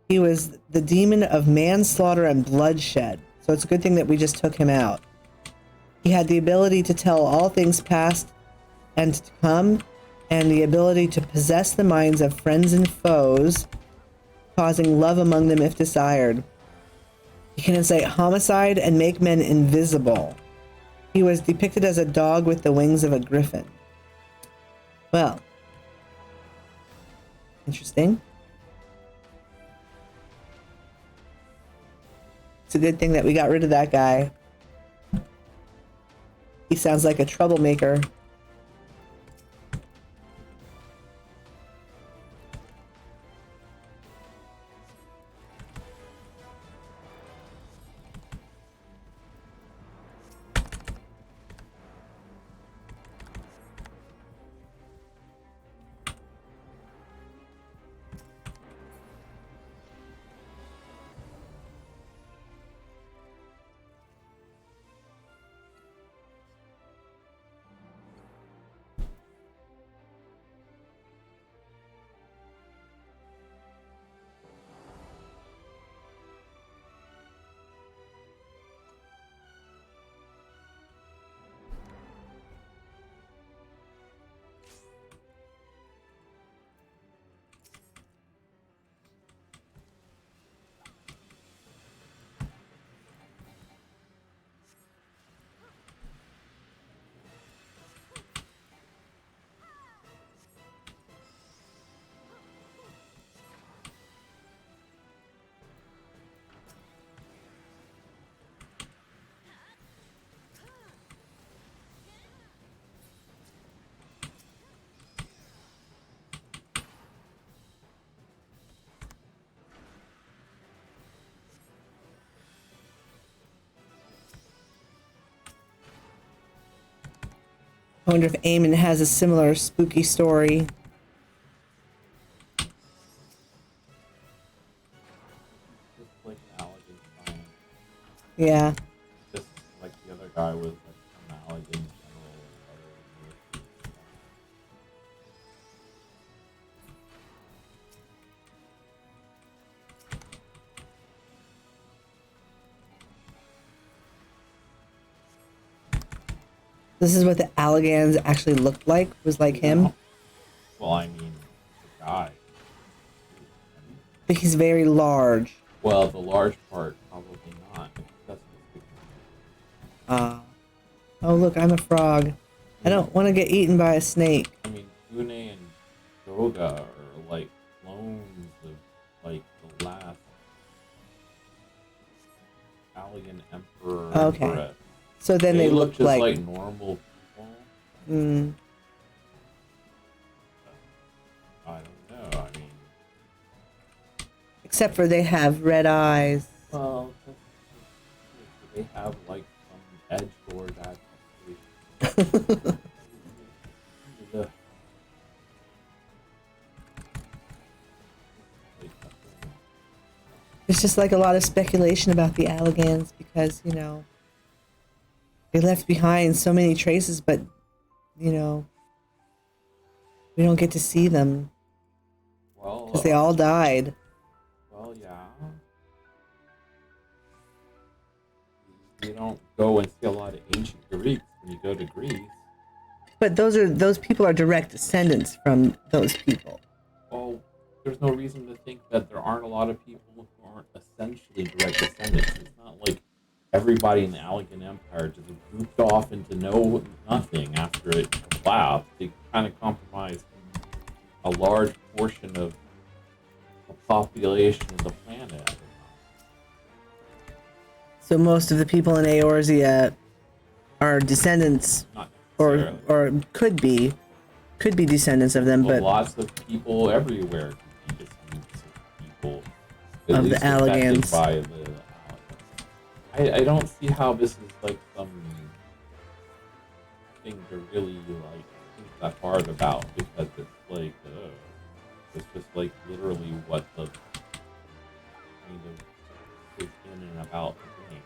He was the demon of manslaughter and bloodshed. So it's a good thing that we just took him out. He had the ability to tell all things past and to come, and the ability to possess the minds of friends and foes, causing love among them if desired. He can incite homicide and make men invisible. He was depicted as a dog with the wings of a griffin. Well, interesting. It's a good thing that we got rid of that guy. He sounds like a troublemaker. I wonder if Eamon has a similar spooky story. Just like an Allergan science. Yeah. Just like the other guy was like from Allergan General and other universities. This is what the Allegans actually looked like, was like him. Well, I mean, the guy. But he's very large. Well, the large part, probably not. That's Oh, look, I'm a frog. I don't want to get eaten by a snake. I mean, Une and Doga are like clones of like the last Allian Emperor. Okay. Emperor. So then they look look just like... like normal people. Mm, I don't know. I mean, except for they have red eyes. well, they have like some edge lord adaptation. The- There's just like a lot of speculation about the Allegans because, you know, they left behind so many traces, but, you know, we don't get to see them Well, because they all died. well, yeah. You don't go and see a lot of ancient Greeks when you go to Greece. But those people are direct descendants from those people. Well, there's no reason to think that there aren't a lot of people who aren't essentially direct descendants. It's not like everybody in the Allegan Empire just grouped off into nothing after it collapsed. It kind of compromised a large portion of the population of the planet at the time. So most of the people in Eorzea are descendants, Not or necessarily. could be descendants of them, Well, but lots of people everywhere can be descendants of people at Of the least affected Allegans. by the Allegans. I don't see how this is like some thing to really like think that hard about because it's like it's just like literally what the kind of is in and about the game.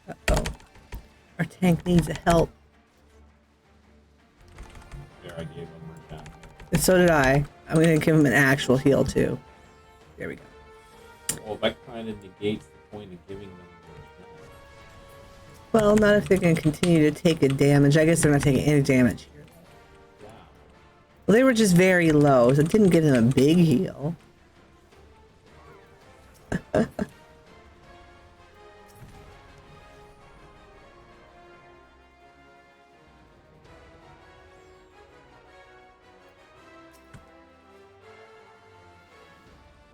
uh-oh. Our tank needs help. There, I gave him her down. And so did I. I'm going to give him an actual heal, too. There we go. Well, that kind of negates the point of giving them the down. Well, not if they're going to continue to take a damage. I guess they're not taking any damage here. Yeah. Well, they were just very low, so it didn't give them a big heal.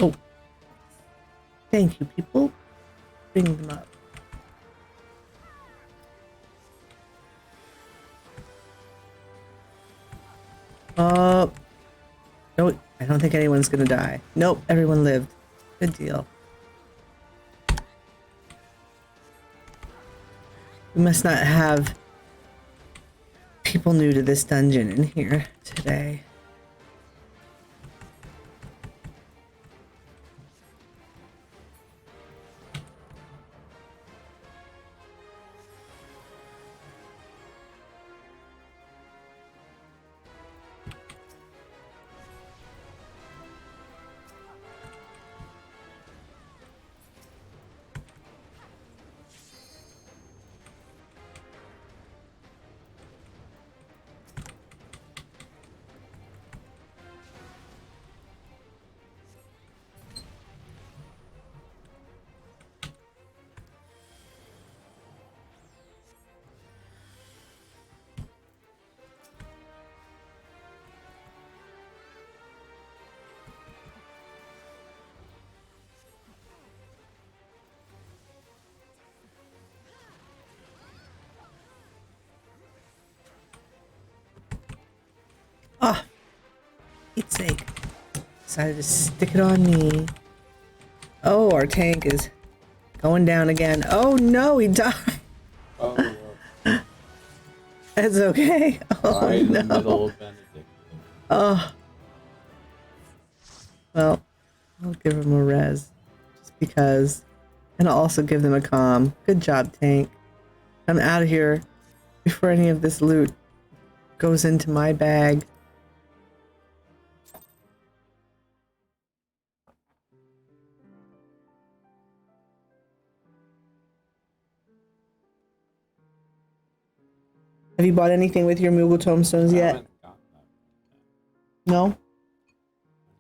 Oh. Thank you, people. Bring them up. No, I don't think anyone's gonna die. Nope, everyone lived. Good deal. We must not have people new to this dungeon in here today. Ah, Pete's sake. Decided to stick it on me. Oh, our tank is going down again. Oh no, he died. Oh, It's okay. Oh right in the no. middle of Benediction. Oh well, I'll give him a res just because, and I'll also give them a calm. Good job, tank. I'm out of here before any of this loot goes into my bag. Have you bought anything with your Moogle tomestones I yet? haven't got that. No?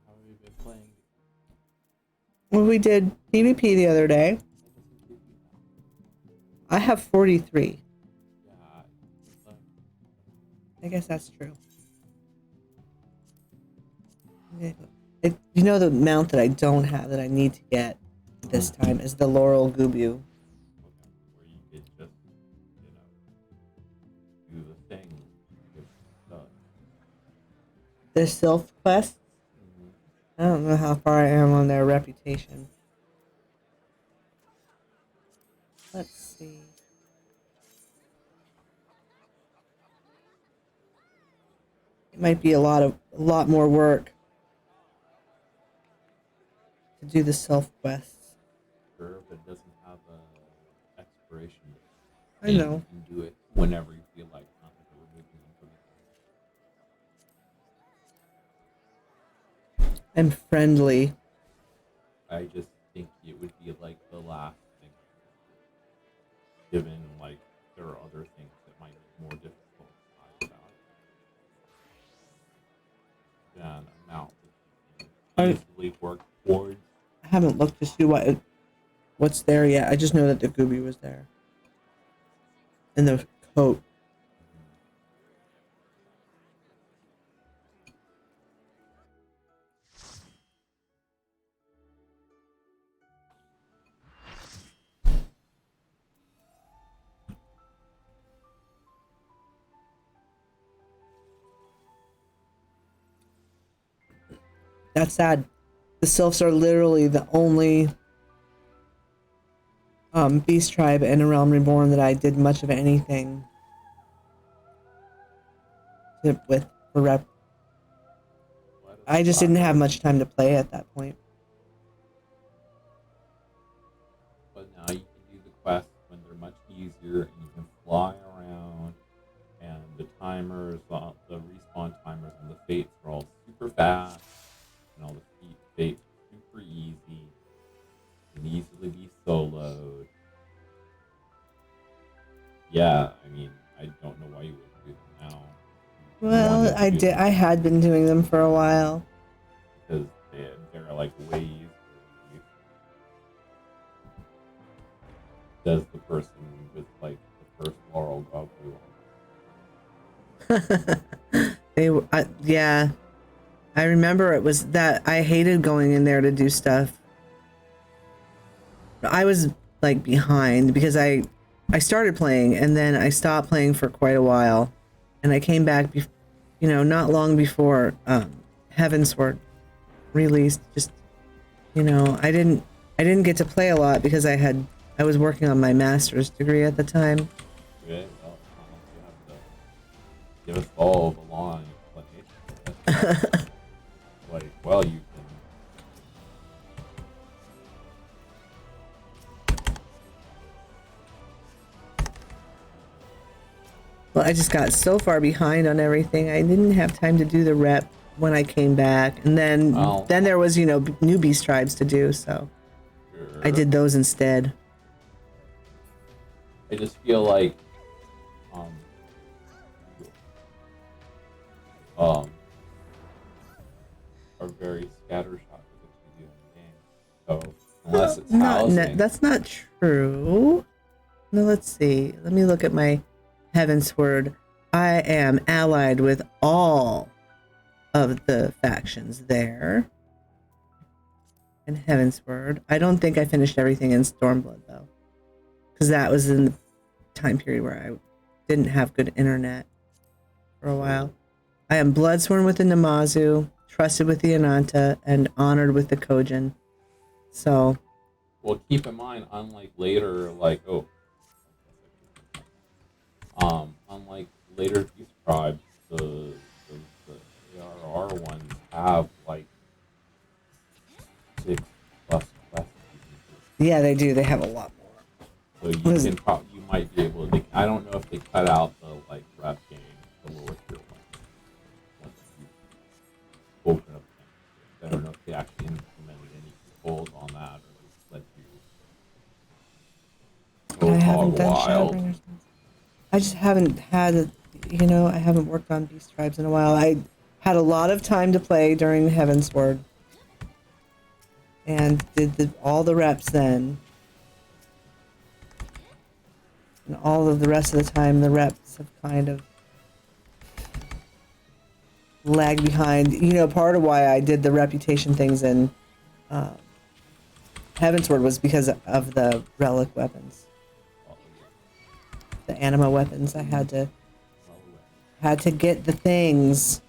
How have you been playing? Well, we did PvP the other day. That doesn't give you that. I have 43. Yeah. Look, I guess that's true. You know, the mount that I don't have that I need to get this time is the Laurel Gubu. where you could just, do the thing. With stuff. The Sylph quest. I don't know how far I am on their reputation. Let's see. It might be a lot more work to do the Sylph quests. Sure, but it doesn't have a expiration date. I And know. you can do it whenever you feel like. Not like we're making them for the I'm friendly. I just think it would be like the last thing, given like there are other things that might be more difficult to talk about than amount that you I- can easily work towards. I haven't looked to see what's there yet. I just know that the Gooby was there. And the coat. That's sad. The Sylphs are literally the only beast tribe in A Realm Reborn that I did much of anything with for rep. I just didn't have much time to play at that point. But now you can do the quests when they're much easier and you can fly around and the timers, the respawn timers and the fates are all super fast and all the fates are super easy and easily be soloed. Yeah, I mean, I don't know why you wouldn't do them now. You Well, wanted to I do did. them I had been doing them for a while. because they're like way easier. Does the person with like the first Laurel Goku. Yeah. I remember it was that I hated going in there to do stuff. I was like behind because I started playing and then I stopped playing for quite a while, and I came back, not long before Heavensward released. Just I didn't get to play a lot because I was working on my master's degree at the time. Okay, well, you have to give us all the long explanation. Like, well, you can. Well, I just got so far behind on everything. I didn't have time to do the rep when I came back, and then Well, there was new beast tribes to do, so I Sure. did those instead. I just feel like, um, are very scattershot with what you do in the game. So unless it's housing, That's not true. No, let's see. Let me look at my Heavensward. I am allied with all of the factions there. In Heavensward. I don't think I finished everything in Stormblood though, because that was in the time period where I didn't have good internet for a while. I am bloodsworn with the Namazu, trusted with the Ananta, and honored with the Kojin. So, well, keep in mind, unlike later, unlike later Beast Tribes, the ARR ones have like 6+ quests you can do. Yeah, they do. They have a lot more. So you Was- can probably you might be able to. I don't know if they cut out the like rep game, the lower tier ones once you open up. I don't know if they actually implemented any controls on that or just let you I go haven't hog done wild. Shadowbringers. I just haven't had, I haven't worked on Beast Tribes in a while. I had a lot of time to play during Heavensward and did all the reps then. And all of the rest of the time, the reps have kind of lagged behind. Part of why I did the reputation things in uh, Heavensward was because of the relic weapons, the anima weapons. I had to get the things.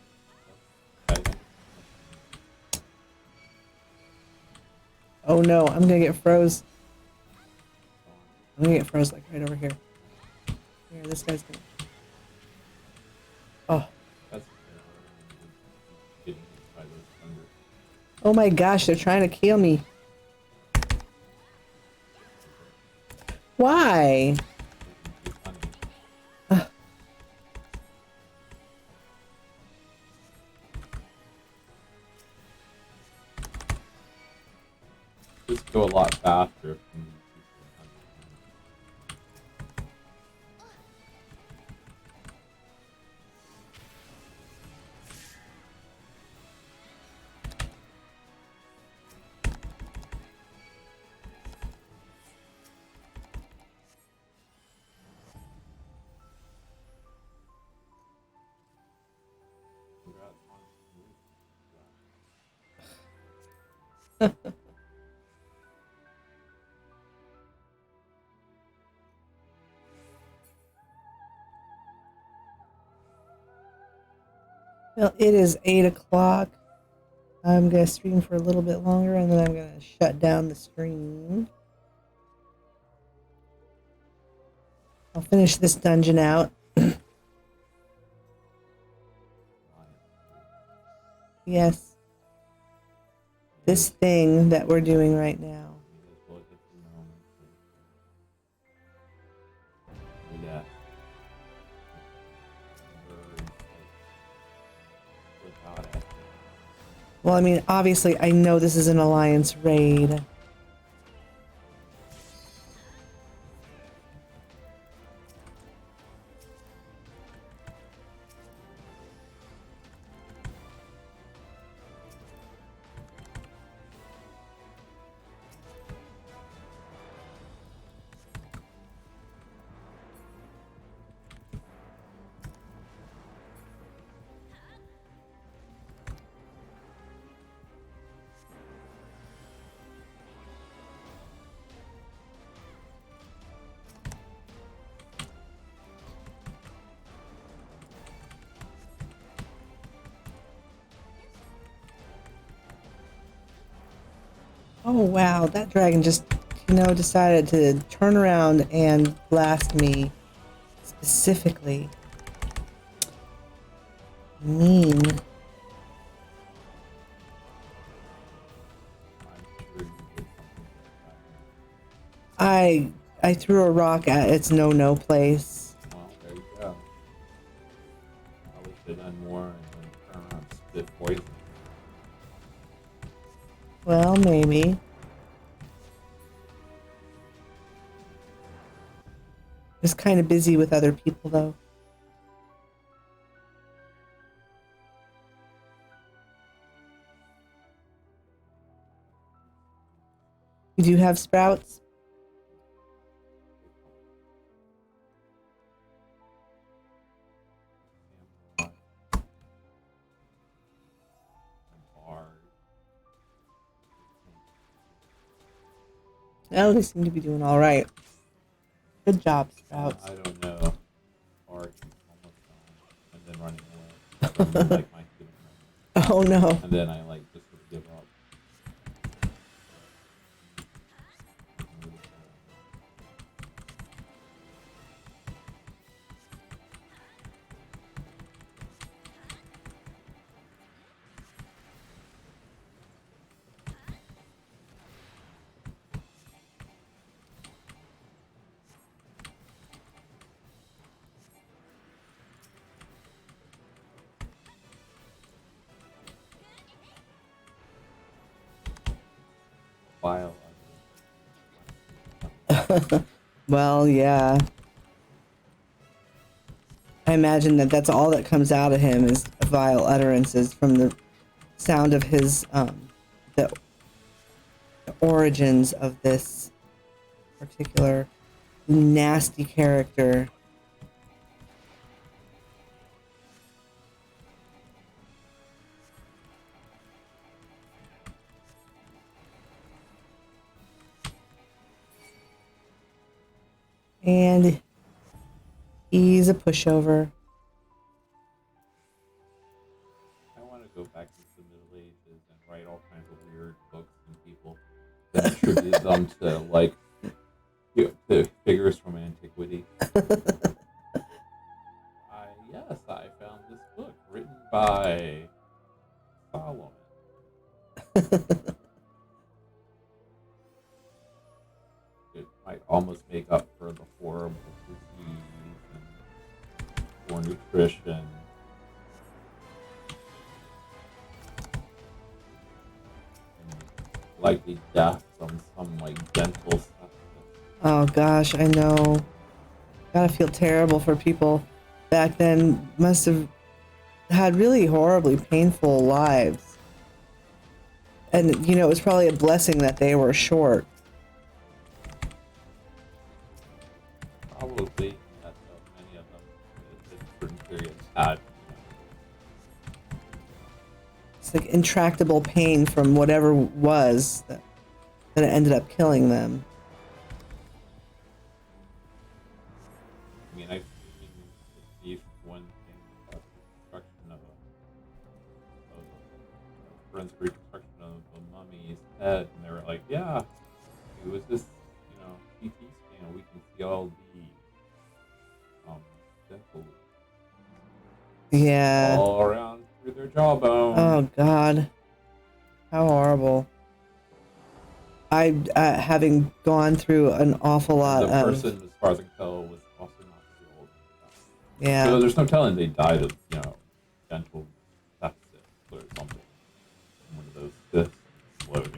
Oh no, I'm gonna get froze. I'm gonna get froze like right over here. Here, this guy's gonna. Oh, That's getting hit by those thunder. oh my gosh, they're trying to kill me. Why? Just go a lot faster if you need Well, it is 8 o'clock. I'm gonna stream for a little bit longer and then I'm gonna shut down the stream. I'll finish this dungeon out. Yes. This thing that we're doing right now. Yeah. Well, I mean, obviously, I know this is an Alliance raid. Oh wow, that dragon just, decided to turn around and blast me specifically. Mean. I threw a rock at its no place. Well, there you go. Probably should have done more and then turn around and spit poison. Well, maybe. Was kind of busy with other people though. You do have sprouts? Well, they seem to be doing all right. Good job, sprouts. I don't know. Or almost gone and then running away. Like my feeling. Oh no. And then I like just sort of give up. Vile. Well, yeah. I imagine that that's all that comes out of him is vile utterances from the sound of his the origins of this particular nasty character. And he's a pushover. I want to go back into the Middle Ages and write all kinds of weird books and people and attribute them to like to figures from antiquity. Yes, I found this book written by Solomon. It might almost make up for the horrible disease and poor nutrition. And likely death from some like dental substance. Oh gosh, I know. Gotta feel terrible for people back then. Must have had really horribly painful lives. And, you know, it was probably a blessing that they were short. Probably that many of them at certain periods had. It's like intractable pain from whatever was that ended up killing them. I mean, I've seen at least one thing about the reconstruction of a forensic reconstruction of a mummy's head, and they were like, yeah, it was this, CT scan. We can see all the dental Yeah. all around through their jawbone. Oh God. How horrible. I, having gone through an awful lot The of... person, as far as I can tell, was also not very old. Yeah. So there's no telling they died of, dental sepsis or something. One of those cysts exploding.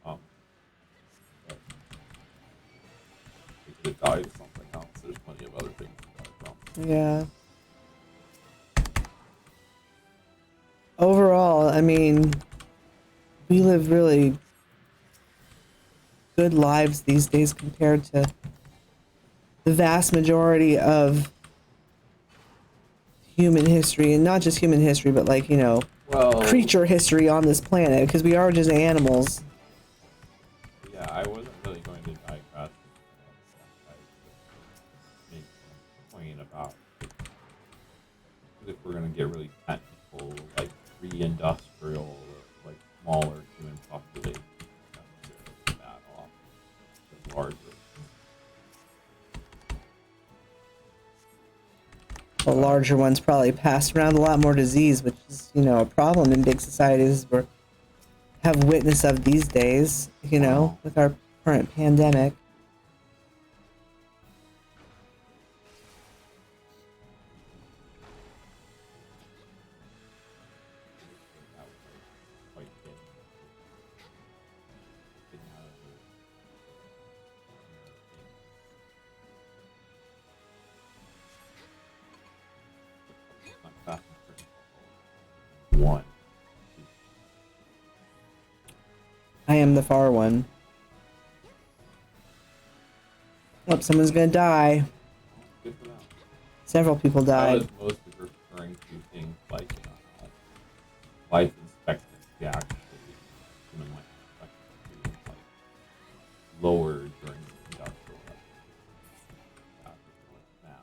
But they could have died of something else. There's plenty of other things to die from. Yeah. Overall, I mean, we live really good lives these days compared to the vast majority of human history, and not just human history, but like, Well, creature history on this planet, because we are just animals. yeah, I wasn't really going to digress. I was just making a point about if we're going to get really technical, like pre-industrial, like smaller human populations, not that off the larger. The larger ones probably passed around a lot more disease, which is, a problem in big societies we have witness of these days, with our current pandemic. That was like quite getting out of the not fast and one. I am the far one. Oh, someone's gonna die. Good for them. Several people I died. was mostly referring to things like life expectancy actually, human life expectancy was like lower during the industrial revolution.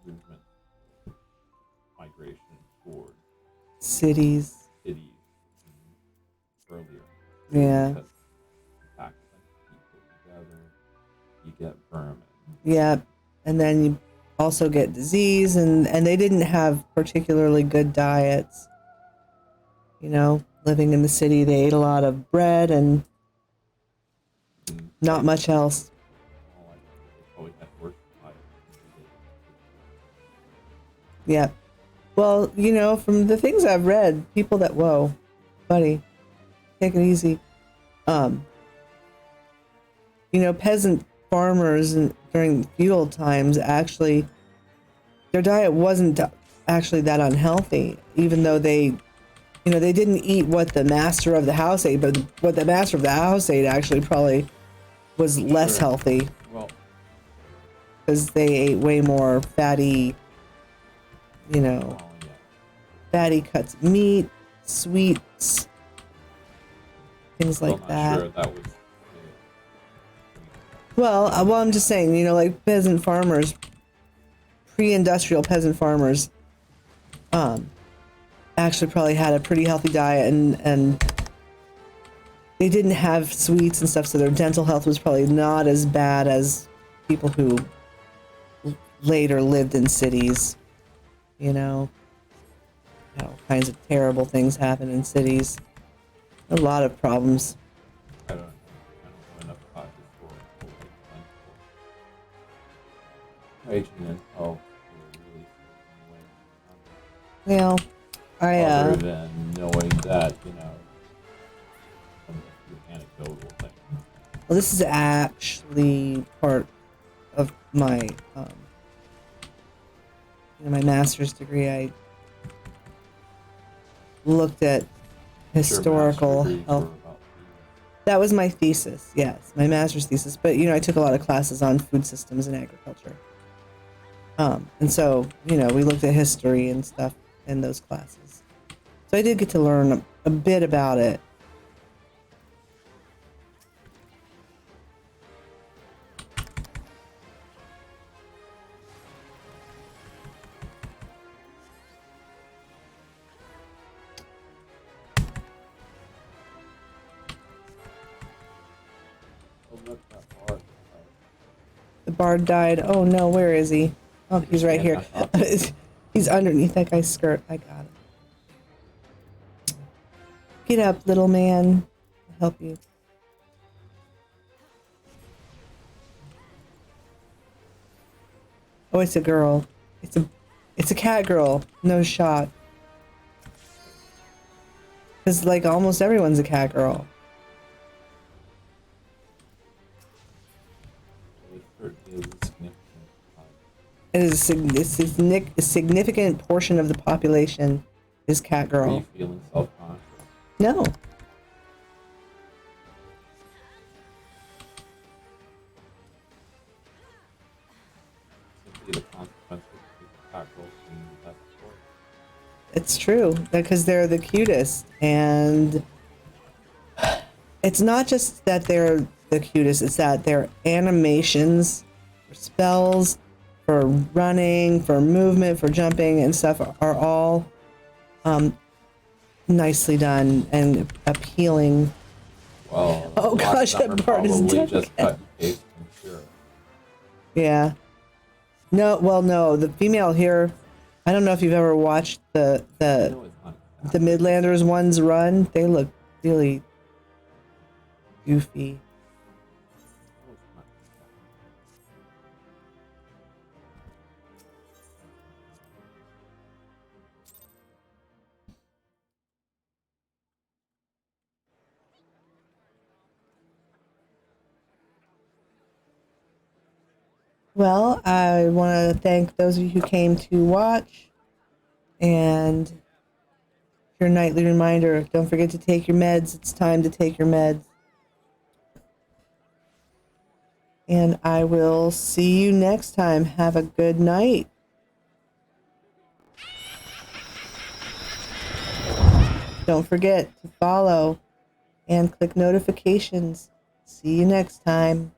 Movement, migration toward Cities. cities earlier. Yeah. Because the fact that people together, you get vermin. Yeah. And then you also get disease, and they didn't have particularly good diets. Living in the city, they ate a lot of bread and not much else. Probably had worse life. Yeah. Well, from the things I've read, people that, whoa, buddy. take it easy. Um, peasant farmers during feudal times actually, their diet wasn't actually that unhealthy, even though they didn't eat what the master of the house ate, but what the master of the house ate actually probably was less Sure. healthy Well, because they ate way more fatty, you know, oh yeah. fatty cuts of meat, sweets, things Still like not that. sure if that was. Well, I'm just saying, like peasant farmers, pre-industrial peasant farmers, actually probably had a pretty healthy diet, and they didn't have sweets and stuff, so their dental health was probably not as bad as people who later lived in cities. All kinds of terrible things happen in cities. A lot of problems. I don't know enough about historical hygiene and health to really say Well, I other than knowing that from a few anecdotal things. well, this is actually part of my my master's degree. I looked at historical Master's degrees health. were about That was my thesis, yes, my master's thesis. But I took a lot of classes on food systems and agriculture. And so we looked at history and stuff in those classes. So I did get to learn a bit about it. oh, look, that bar. The bard died. Oh no, where is he? Oh, he's right here. He's underneath that guy's skirt. I got him. Get up, little man. I'll help you. Oh, it's a girl. It's a cat girl. No shot. Because like almost everyone's a cat girl. It certainly is a significant It is a significant portion of the population is cat Are you girl. feeling self-conscious? No. Simply the consequence of the tactical being the best sport. It's true because they're the cutest, and it's not just that they're the cutest, it's that their animations for spells, for running, for movement, for jumping and stuff are all nicely done and appealing. Well, Oh a lot of gosh, them that are part is probably dead just again. cut and paste, I'm sure. Yeah. No, the female here, I don't know if you've ever watched I know it's not the Midlanders ones run. They look really goofy. no, it's not Well, I want to thank those of you who came to watch, and your nightly reminder, don't forget to take your meds. It's time to take your meds. And I will see you next time. Have a good night. Don't forget to follow and click notifications. See you next time.